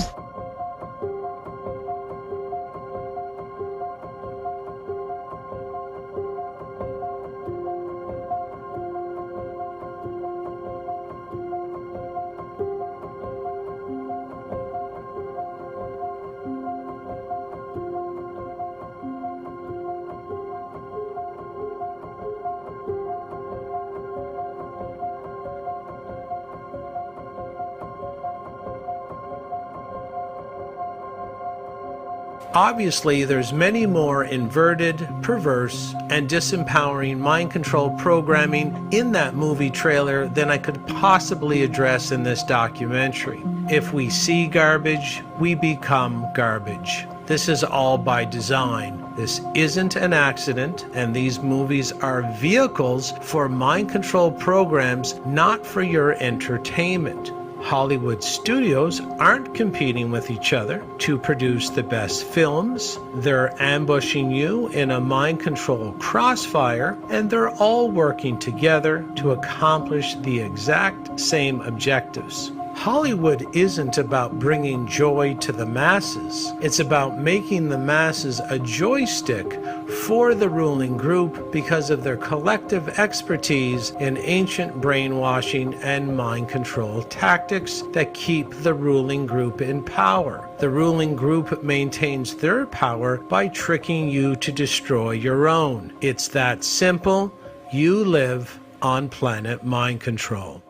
Obviously, there's many more inverted, perverse, and disempowering mind control programming in that movie trailer than I could possibly address in this documentary. If we see garbage, we become garbage. This is all by design. This isn't an accident, and these movies are vehicles for mind control programs, not for your entertainment. Hollywood studios aren't competing with each other to produce the best films. They're ambushing you in a mind control crossfire, and they're all working together to accomplish the exact same objectives. Hollywood isn't about bringing joy to the masses. It's about making the masses a joystick for the ruling group because of their collective expertise in ancient brainwashing and mind control tactics that keep the ruling group in power. The ruling group maintains their power by tricking you to destroy your own. It's that simple. You live on planet mind control.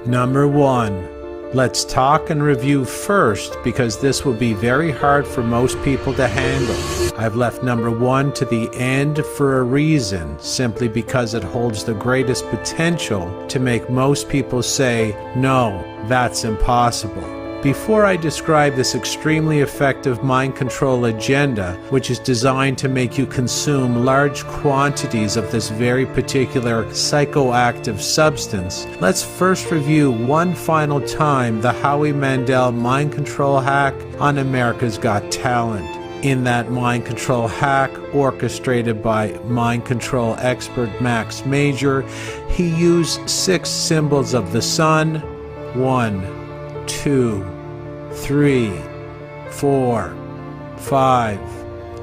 Number 1. Let's talk and review first, because this will be very hard for most people to handle. I've left number 1 to the end for a reason, simply because it holds the greatest potential to make most people say, no, that's impossible. Before I describe this extremely effective mind control agenda, which is designed to make you consume large quantities of this very particular psychoactive substance, let's first review one final time the Howie Mandel mind control hack on America's Got Talent. In that mind control hack, orchestrated by mind control expert Max Major, he used 6 symbols of the sun: 1, 2, 3, 4, 5,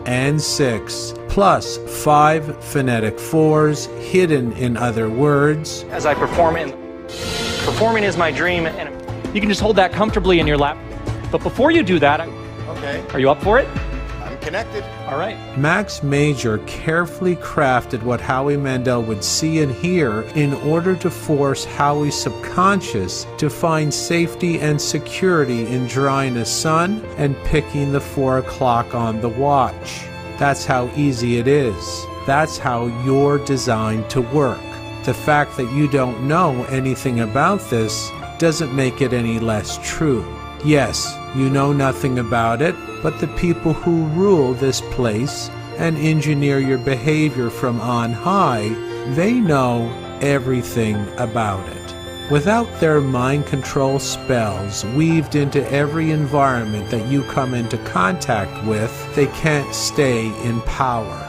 and 6, plus 5 phonetic 4s hidden in other words. As I performing is my dream, and you can just hold that comfortably in your lap. But before you do that, Okay, are you up for it? I'm connected. All right. Max Major carefully crafted what Howie Mandel would see and hear in order to force Howie's subconscious to find safety and security in drawing a sun and picking the 4 o'clock on the watch. That's how easy it is. That's how you're designed to work. The fact that you don't know anything about this doesn't make it any less true. Yes, you know nothing about it, but the people who rule this place and engineer your behavior from on high, they know everything about it. Without their mind control spells weaved into every environment that you come into contact with, they can't stay in power.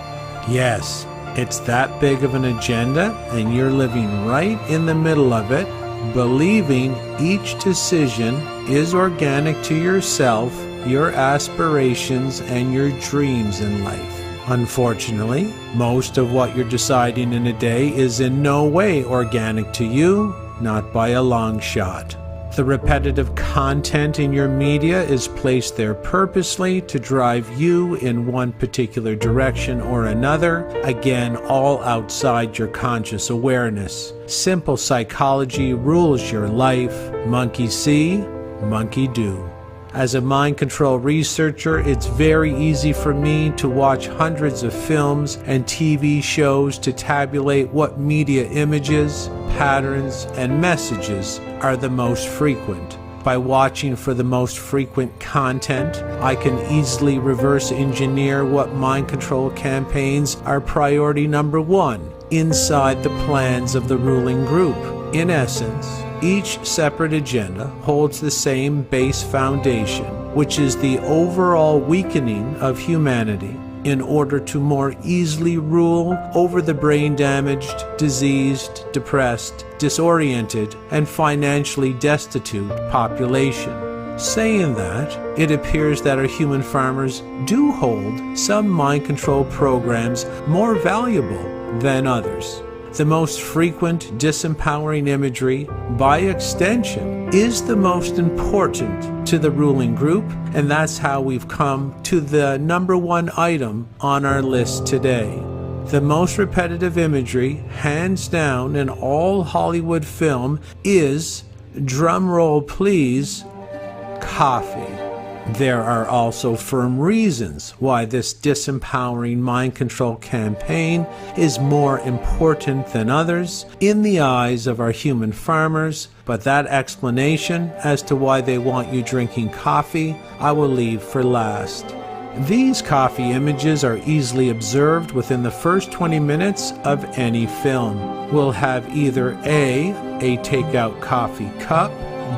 Yes, it's that big of an agenda, and you're living right in the middle of it, believing each decision is organic to yourself, your aspirations, and your dreams in life. Unfortunately, most of what you're deciding in a day is in no way organic to you, not by a long shot. The repetitive content in your media is placed there purposely to drive you in one particular direction or another, again, all outside your conscious awareness. Simple psychology rules your life. Monkey see, monkey do. As a mind control researcher, it's very easy for me to watch hundreds of films and TV shows to tabulate what media images, patterns, and messages are the most frequent. By watching for the most frequent content, I can easily reverse engineer what mind control campaigns are priority number 1 inside the plans of the ruling group. In essence, each separate agenda holds the same base foundation, which is the overall weakening of humanity in order to more easily rule over the brain-damaged, diseased, depressed, disoriented, and financially destitute population. Saying that, it appears that our human farmers do hold some mind control programs more valuable than others. The most frequent disempowering imagery, by extension, is the most important to the ruling group, and that's how we've come to the number 1 item on our list today. The most repetitive imagery, hands down, in all Hollywood film is, drumroll please, coffee. There are also firm reasons why this disempowering mind control campaign is more important than others in the eyes of our human farmers, but that explanation as to why they want you drinking coffee, I will leave for last. These coffee images are easily observed within the first 20 minutes of any film. We'll have either A takeout coffee cup,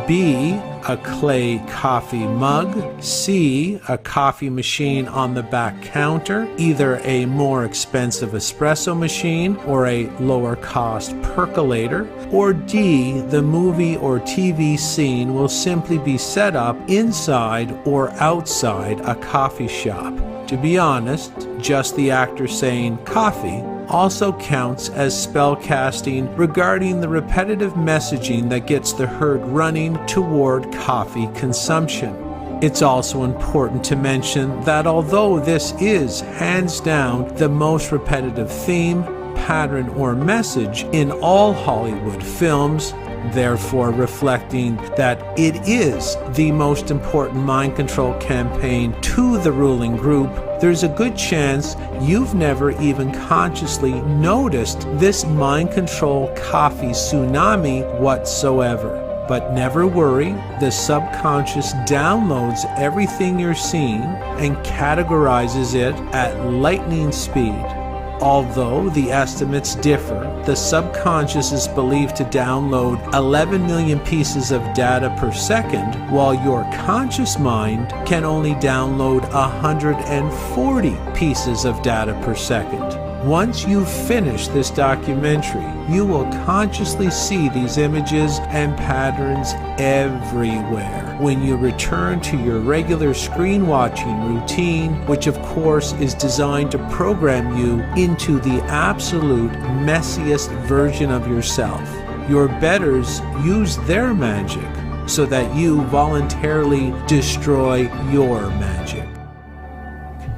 B, a clay coffee mug, C, a coffee machine on the back counter, either a more expensive espresso machine or a lower cost percolator, or D, the movie or TV scene will simply be set up inside or outside a coffee shop. To be honest, just the actor saying coffee also counts as spell casting regarding the repetitive messaging that gets the herd running toward coffee consumption. It's also important to mention that although this is hands down the most repetitive theme, pattern, or message in all Hollywood films, therefore reflecting that it is the most important mind control campaign to the ruling group, there's a good chance you've never even consciously noticed this mind control coffee tsunami whatsoever. But never worry, the subconscious downloads everything you're seeing and categorizes it at lightning speed. Although the estimates differ, the subconscious is believed to download 11 million pieces of data per second, while your conscious mind can only download 140 pieces of data per second. Once you finish this documentary, you will consciously see these images and patterns everywhere when you return to your regular screen watching routine, which of course is designed to program you into the absolute messiest version of yourself. Your betters use their magic so that you voluntarily destroy your magic.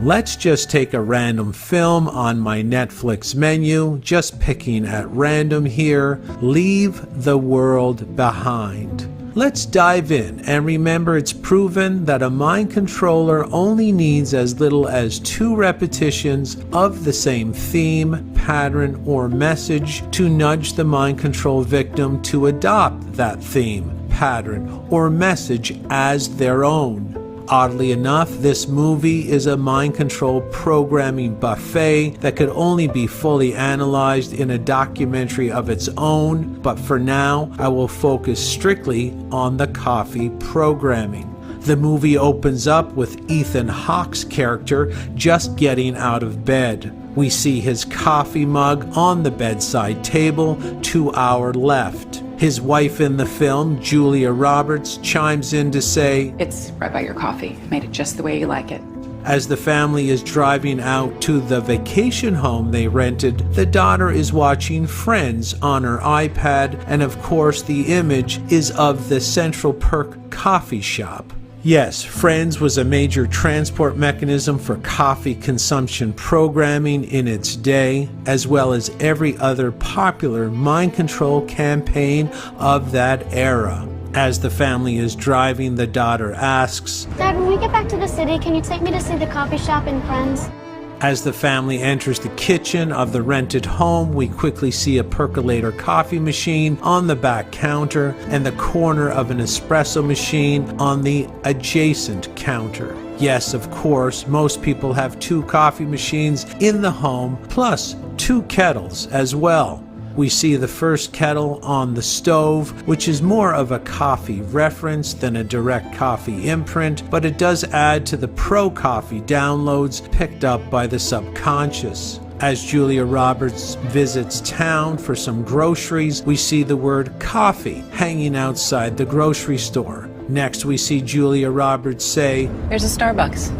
Let's just take a random film on my Netflix menu, just picking at random here, Leave the World Behind. Let's dive in and remember it's proven that a mind controller only needs as little as 2 repetitions of the same theme, pattern, or message to nudge the mind control victim to adopt that theme, pattern, or message as their own. Oddly enough, this movie is a mind control programming buffet that could only be fully analyzed in a documentary of its own, but for now, I will focus strictly on the coffee programming. The movie opens up with Ethan Hawke's character just getting out of bed. We see his coffee mug on the bedside table to our left. His wife in the film, Julia Roberts, chimes in to say, "It's right by your coffee. Made it just the way you like it." As the family is driving out to the vacation home they rented, the daughter is watching Friends on her iPad, and of course the image is of the Central Perk coffee shop. Yes, Friends was a major transport mechanism for coffee consumption programming in its day, as well as every other popular mind control campaign of that era. As the family is driving, the daughter asks, "Dad, when we get back to the city, can you take me to see the coffee shop in Friends?" As the family enters the kitchen of the rented home, we quickly see a percolator coffee machine on the back counter and the corner of an espresso machine on the adjacent counter. Yes, of course, most people have 2 coffee machines in the home, plus 2 kettles as well. We see the first kettle on the stove, which is more of a coffee reference than a direct coffee imprint, but it does add to the pro-coffee downloads picked up by the subconscious. As Julia Roberts visits town for some groceries, we see the word coffee hanging outside the grocery store. Next, we see Julia Roberts say, "There's a Starbucks."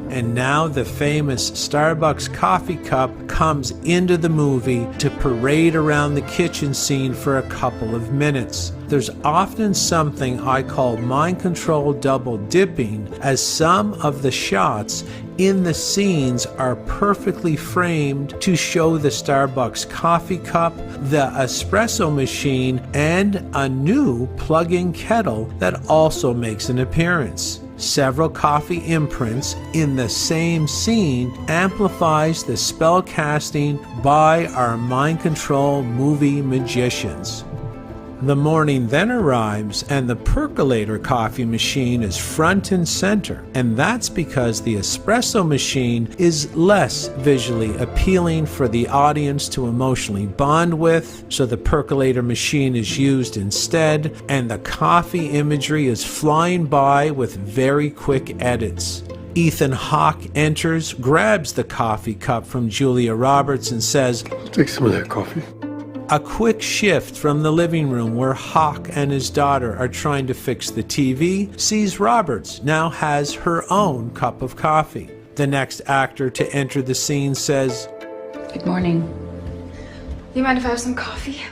And now the famous Starbucks coffee cup comes into the movie to parade around the kitchen scene for a couple of minutes. There's often something I call mind control double dipping, as some of the shots in the scenes are perfectly framed to show the Starbucks coffee cup, the espresso machine, and a new plug-in kettle that also makes an appearance. several coffee imprints in the same scene amplifies the spell casting by our mind control movie magicians. The morning then arrives and the percolator coffee machine is front and center, and that's because the espresso machine is less visually appealing for the audience to emotionally bond with, so the percolator machine is used instead, and the coffee imagery is flying by with very quick edits. Ethan Hawke enters, grabs the coffee cup from Julia Roberts and says, "Take some of that coffee." A quick shift from the living room where Hawke and his daughter are trying to fix the TV sees Roberts now has her own cup of coffee. The next actor to enter the scene says, Good morning. You mind if I have some coffee?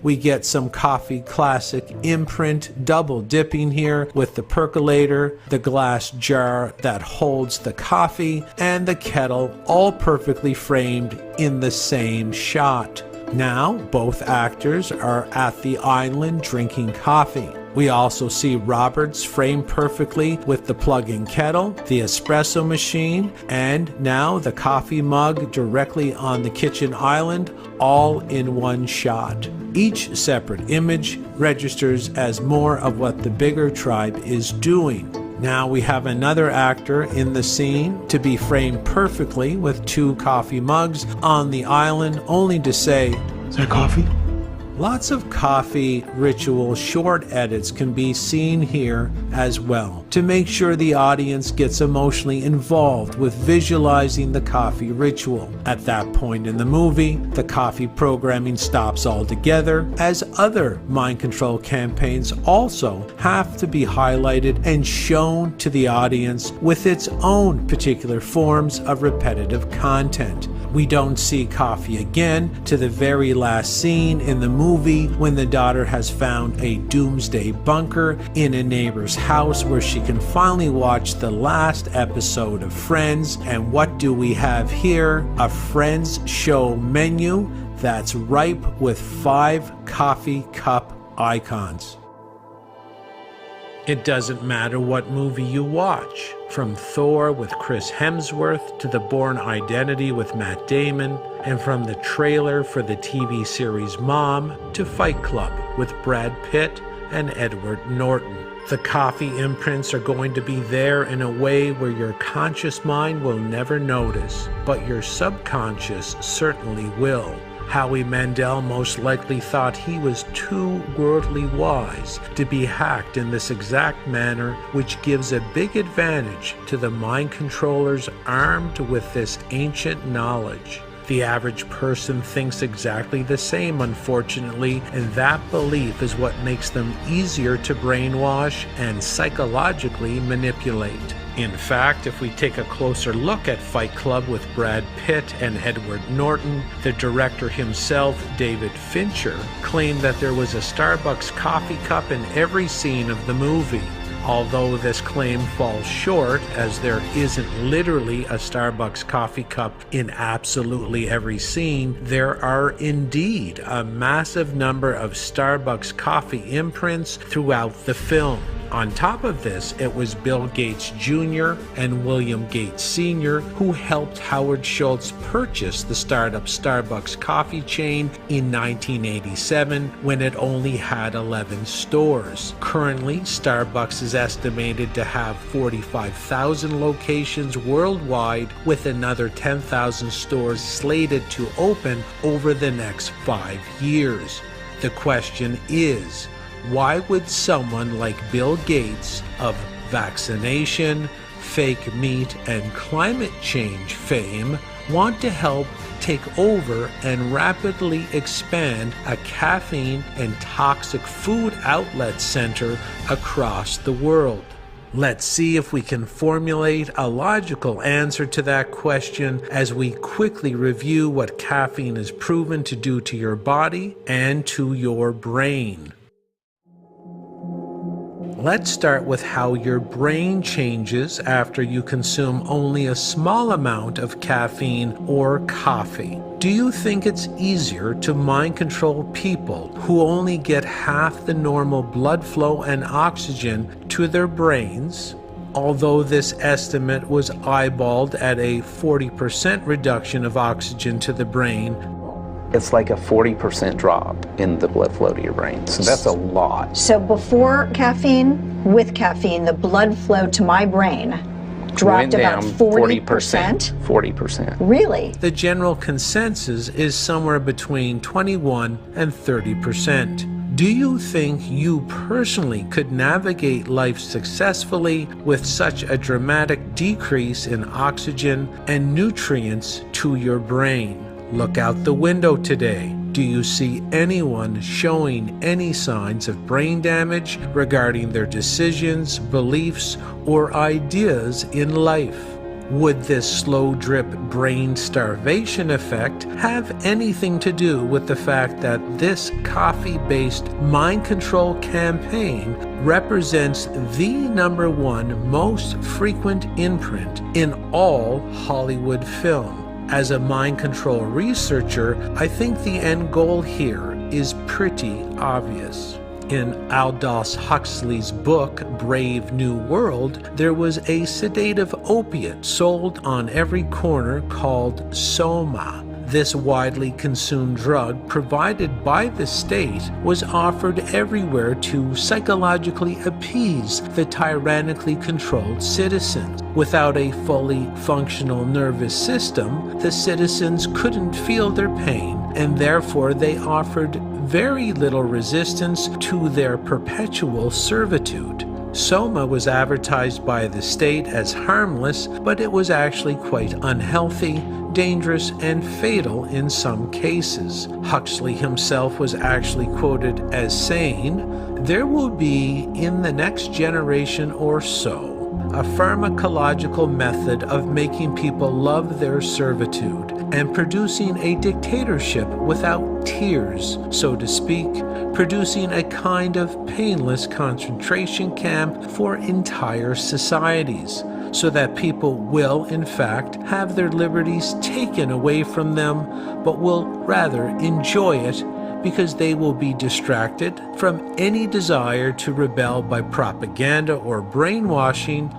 We get some coffee classic imprint double dipping here with the percolator, the glass jar that holds the coffee, and the kettle all perfectly framed in the same shot. Now, both actors are at the island drinking coffee. We also see Roberts framed perfectly with the plug-in kettle, the espresso machine, and now the coffee mug directly on the kitchen island, all in one shot. Each separate image registers as more of what the bigger tribe is doing. Now we have another actor in the scene to be framed perfectly with two coffee mugs on the island, only to say, "Is that coffee?" Lots of coffee ritual short edits can be seen here as well to make sure the audience gets emotionally involved with visualizing the coffee ritual. At that point in the movie, the coffee programming stops altogether, as other mind control campaigns also have to be highlighted and shown to the audience with its own particular forms of repetitive content. We don't see coffee again to the very last scene in the movie when the daughter has found a doomsday bunker in a neighbor's house where she can finally watch the last episode of Friends. And what do we have here? A Friends show menu that's ripe with 5 coffee cup icons. It doesn't matter what movie you watch, from Thor with Chris Hemsworth to The Bourne Identity with Matt Damon, and from the trailer for the TV series Mom to Fight Club with Brad Pitt and Edward Norton. The coffee imprints are going to be there in a way where your conscious mind will never notice, but your subconscious certainly will. Howie Mandel most likely thought he was too worldly wise to be hacked in this exact manner, which gives a big advantage to the mind controllers armed with this ancient knowledge. The average person thinks exactly the same, unfortunately, and that belief is what makes them easier to brainwash and psychologically manipulate. In fact, if we take a closer look at Fight Club with Brad Pitt and Edward Norton, the director himself, David Fincher, claimed that there was a Starbucks coffee cup in every scene of the movie. Although this claim falls short, as there isn't literally a Starbucks coffee cup in absolutely every scene, there are indeed a massive number of Starbucks coffee imprints throughout the film. On top of this, it was Bill Gates Jr. and William Gates Sr. who helped Howard Schultz purchase the startup Starbucks coffee chain in 1987 when it only had 11 stores. Currently, Starbucks is estimated to have 45,000 locations worldwide, with another 10,000 stores slated to open over the next 5 years. The question is, why would someone like Bill Gates of vaccination, fake meat, and climate change fame want to help take over and rapidly expand a caffeine and toxic food outlet center across the world? Let's see if we can formulate a logical answer to that question as we quickly review what caffeine is proven to do to your body and to your brain. Let's start with how your brain changes after you consume only a small amount of caffeine or coffee. Do you think it's easier to mind control people who only get half the normal blood flow and oxygen to their brains? although this estimate was eyeballed at a 40% reduction of oxygen to the brain. It's like a 40% drop in the blood flow to your brain. So that's a lot. So before caffeine, with caffeine, the blood flow to my brain dropped about 40%? 40%. Really? The general consensus is somewhere between 21 and 30%. Do you think you personally could navigate life successfully with such a dramatic decrease in oxygen and nutrients to your brain? Look out the window today. Do you see anyone showing any signs of brain damage regarding their decisions, beliefs, or ideas in life? Would this slow drip brain starvation effect have anything to do with the fact that this coffee-based mind control campaign represents the #1 most frequent imprint in all Hollywood film? As a mind control researcher, I think the end goal here is pretty obvious. In Aldous Huxley's book, Brave New World, there was a sedative opiate sold on every corner called Soma. This widely consumed drug, provided by the state, was offered everywhere to psychologically appease the tyrannically controlled citizens. Without a fully functional nervous system, the citizens couldn't feel their pain, and therefore they offered very little resistance to their perpetual servitude. Soma was advertised by the state as harmless, but it was actually quite unhealthy, dangerous, and fatal in some cases. Huxley himself was actually quoted as saying, "There will be, in the next generation or so, a pharmacological method of making people love their servitude and producing a dictatorship without tears, so to speak, producing a kind of painless concentration camp for entire societies, so that people will, in fact, have their liberties taken away from them, but will rather enjoy it because they will be distracted from any desire to rebel by propaganda or brainwashing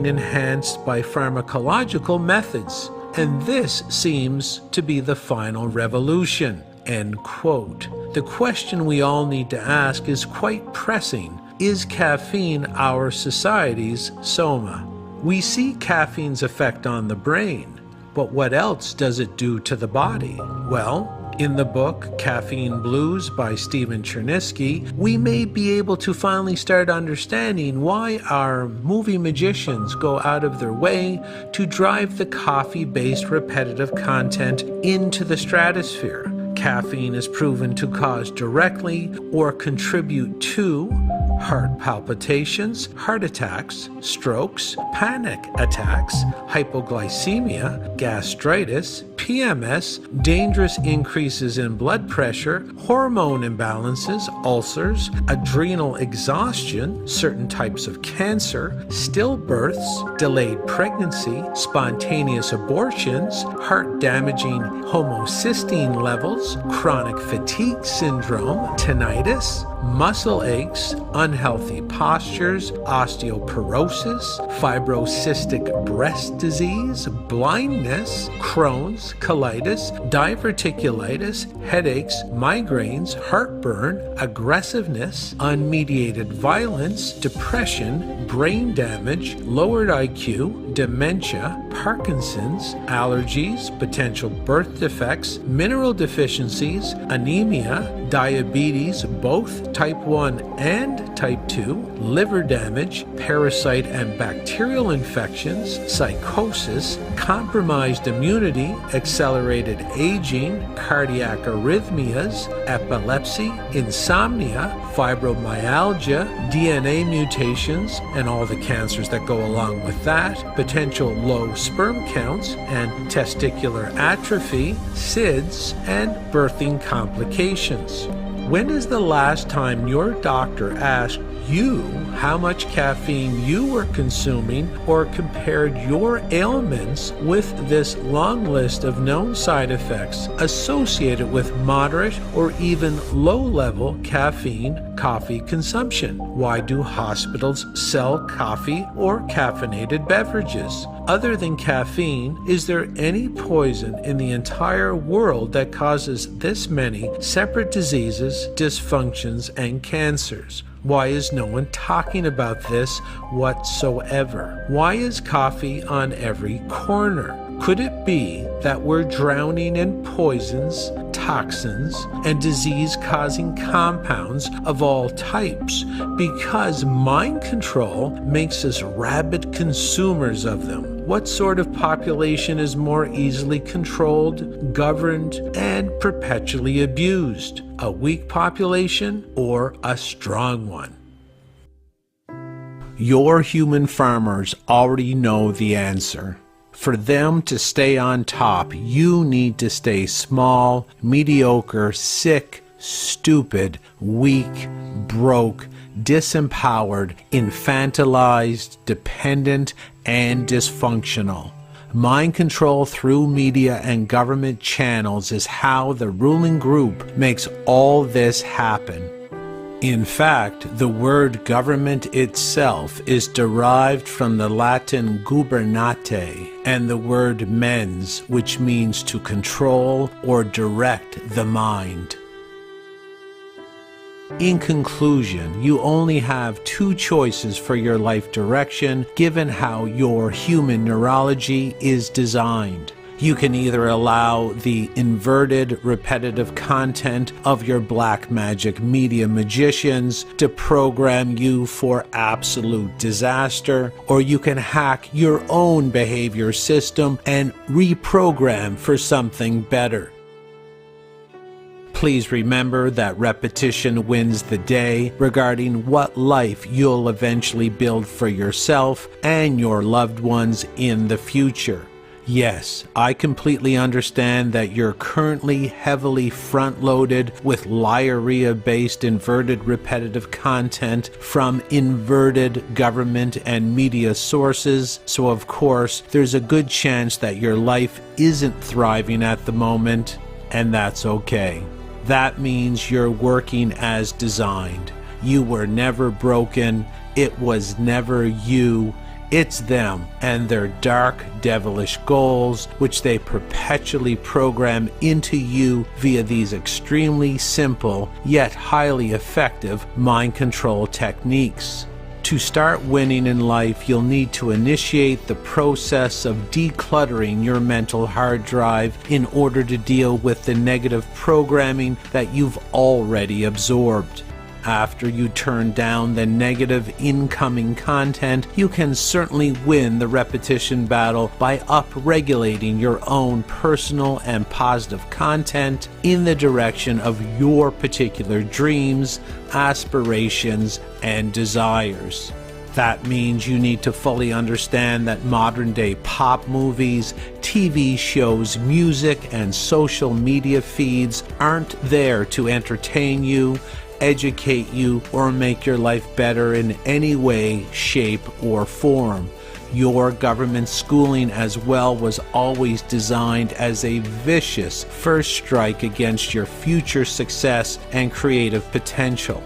enhanced by pharmacological methods. And this seems to be the final revolution." End quote. The question we all need to ask is quite pressing. Is caffeine our society's Soma? We see caffeine's effect on the brain, but what else does it do to the body? Well, in the book Caffeine Blues by Stephen Chernisky, we may be able to finally start understanding why our movie magicians go out of their way to drive the coffee-based repetitive content into the stratosphere. Caffeine is proven to cause directly or contribute to heart palpitations, heart attacks, strokes, panic attacks, hypoglycemia, gastritis, PMS, dangerous increases in blood pressure, hormone imbalances, ulcers, adrenal exhaustion, certain types of cancer, stillbirths, delayed pregnancy, spontaneous abortions, heart-damaging homocysteine levels, chronic fatigue syndrome, tinnitus, muscle aches, unhealthy postures, osteoporosis, fibrocystic breast disease, blindness, Crohn's, colitis, diverticulitis, headaches, migraines, heartburn, aggressiveness, unmediated violence, depression, brain damage, lowered IQ, dementia, Parkinson's, allergies, potential birth defects, mineral deficiencies, anemia, diabetes, both type 1 and type 2, liver damage, parasite and bacterial infections, psychosis, compromised immunity, accelerated aging, cardiac arrhythmias, epilepsy, insomnia, fibromyalgia, DNA mutations, and all the cancers that go along with that, potential low sperm counts and testicular atrophy, SIDS, and birthing complications. When is the last time your doctor asked you how much caffeine you were consuming or compared your ailments with this long list of known side effects associated with moderate or even low-level caffeine coffee consumption. Why do hospitals sell coffee or caffeinated beverages? Other than caffeine, is there any poison in the entire world that causes this many separate diseases, dysfunctions, and cancers? Why is no one talking about this whatsoever? Why is coffee on every corner? Could it be that we're drowning in poisons, toxins, and disease-causing compounds of all types because mind control makes us rabid consumers of them? What sort of population is more easily controlled, governed, and perpetually abused? A weak population or a strong one? Your human farmers already know the answer. For them to stay on top, you need to stay small, mediocre, sick, stupid, weak, broke, disempowered, infantilized, dependent, and dysfunctional. Mind control through media and government channels is how the ruling group makes all this happen. In fact, the word government itself is derived from the Latin gubernate and the word mens, which means to control or direct the mind. In conclusion, you only have two choices for your life direction given how your human neurology is designed. You can either allow the inverted, repetitive content of your black magic media magicians to program you for absolute disaster, or you can hack your own behavior system and reprogram for something better. Please remember that repetition wins the day regarding what life you'll eventually build for yourself and your loved ones in the future. Yes, I completely understand that you're currently heavily front-loaded with liarrhea-based inverted repetitive content from inverted government and media sources, so of course there's a good chance that your life isn't thriving at the moment, and that's okay. That means you're working as designed. You were never broken. It was never you. It's them and their dark, devilish goals, which they perpetually program into you via these extremely simple, yet highly effective mind control techniques. To start winning in life, you'll need to initiate the process of decluttering your mental hard drive in order to deal with the negative programming that you've already absorbed. After you turn down the negative incoming content, you can certainly win the repetition battle by upregulating your own personal and positive content in the direction of your particular dreams, aspirations, and desires. That means you need to fully understand that modern-day pop movies, TV shows, music, and social media feeds aren't there to entertain you, educate you, or make your life better in any way, shape, or form. Your government schooling as well was always designed as a vicious first strike against your future success and creative potential.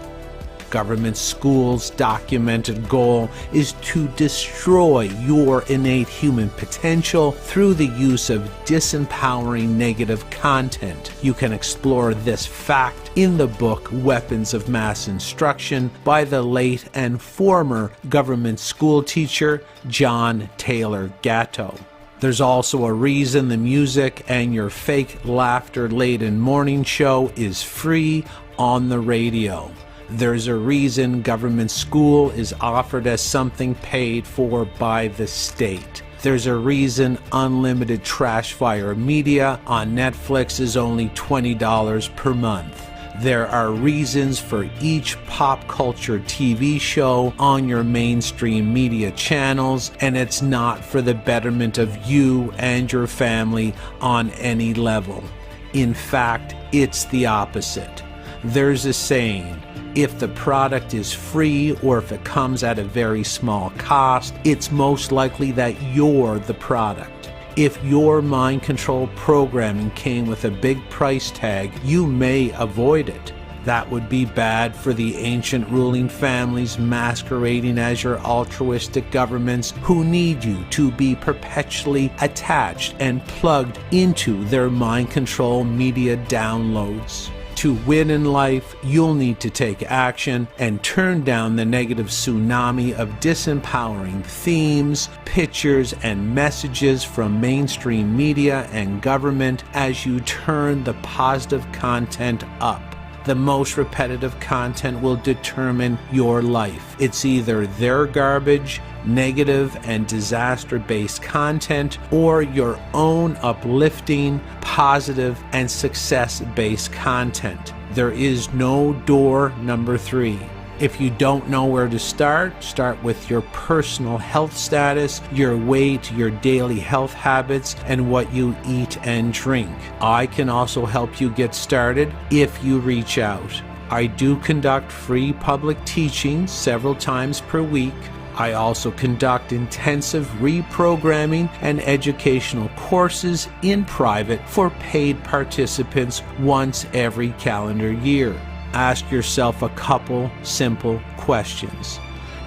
Government schools' documented goal is to destroy your innate human potential through the use of disempowering negative content. You can explore this fact in the book Weapons of Mass Instruction by the late and former government school teacher John Taylor Gatto. There's also a reason the music and your fake laughter-laden morning show is free on the radio. There's a reason government school is offered as something paid for by the state. There's a reason unlimited trash fire media on Netflix is only $20 per month. There are reasons for each pop culture TV show on your mainstream media channels, and it's not for the betterment of you and your family on any level. In fact, it's the opposite. There's a saying, if the product is free or if it comes at a very small cost, it's most likely that you're the product. If your mind control programming came with a big price tag, you may avoid it. That would be bad for the ancient ruling families masquerading as your altruistic governments who need you to be perpetually attached and plugged into their mind control media downloads. To win in life, you'll need to take action and turn down the negative tsunami of disempowering themes, pictures, and messages from mainstream media and government as you turn the positive content up. The most repetitive content will determine your life. It's either their garbage, negative and disaster-based content, or your own uplifting, positive, and success-based content. There is no door number 3. If you don't know where to start with your personal health status, your weight, your daily health habits, and what you eat and drink. I can also help you get started if you reach out. I do conduct free public teachings several times per week. I also conduct intensive reprogramming and educational courses in private for paid participants once every calendar year. Ask yourself a couple simple questions.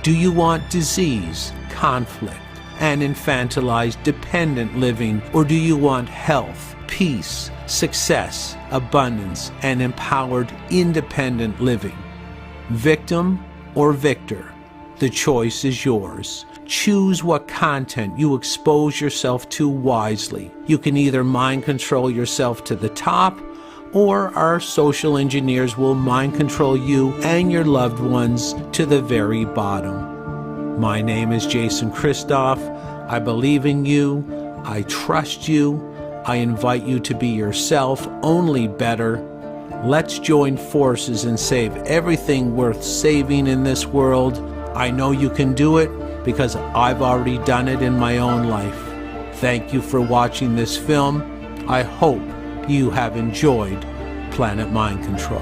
Do you want disease, conflict, and infantilized dependent living, or do you want health, peace, success, abundance, and empowered independent living? Victim or victor? The choice is yours. Choose what content you expose yourself to wisely. You can either mind control yourself to the top, or our social engineers will mind control you and your loved ones to the very bottom. My name is Jason Christoff. I believe in you. I trust you. I invite you to be yourself, only better. Let's join forces and save everything worth saving in this world. I know you can do it because I've already done it in my own life. Thank you for watching this film. I hope you have enjoyed Planet Mind Control.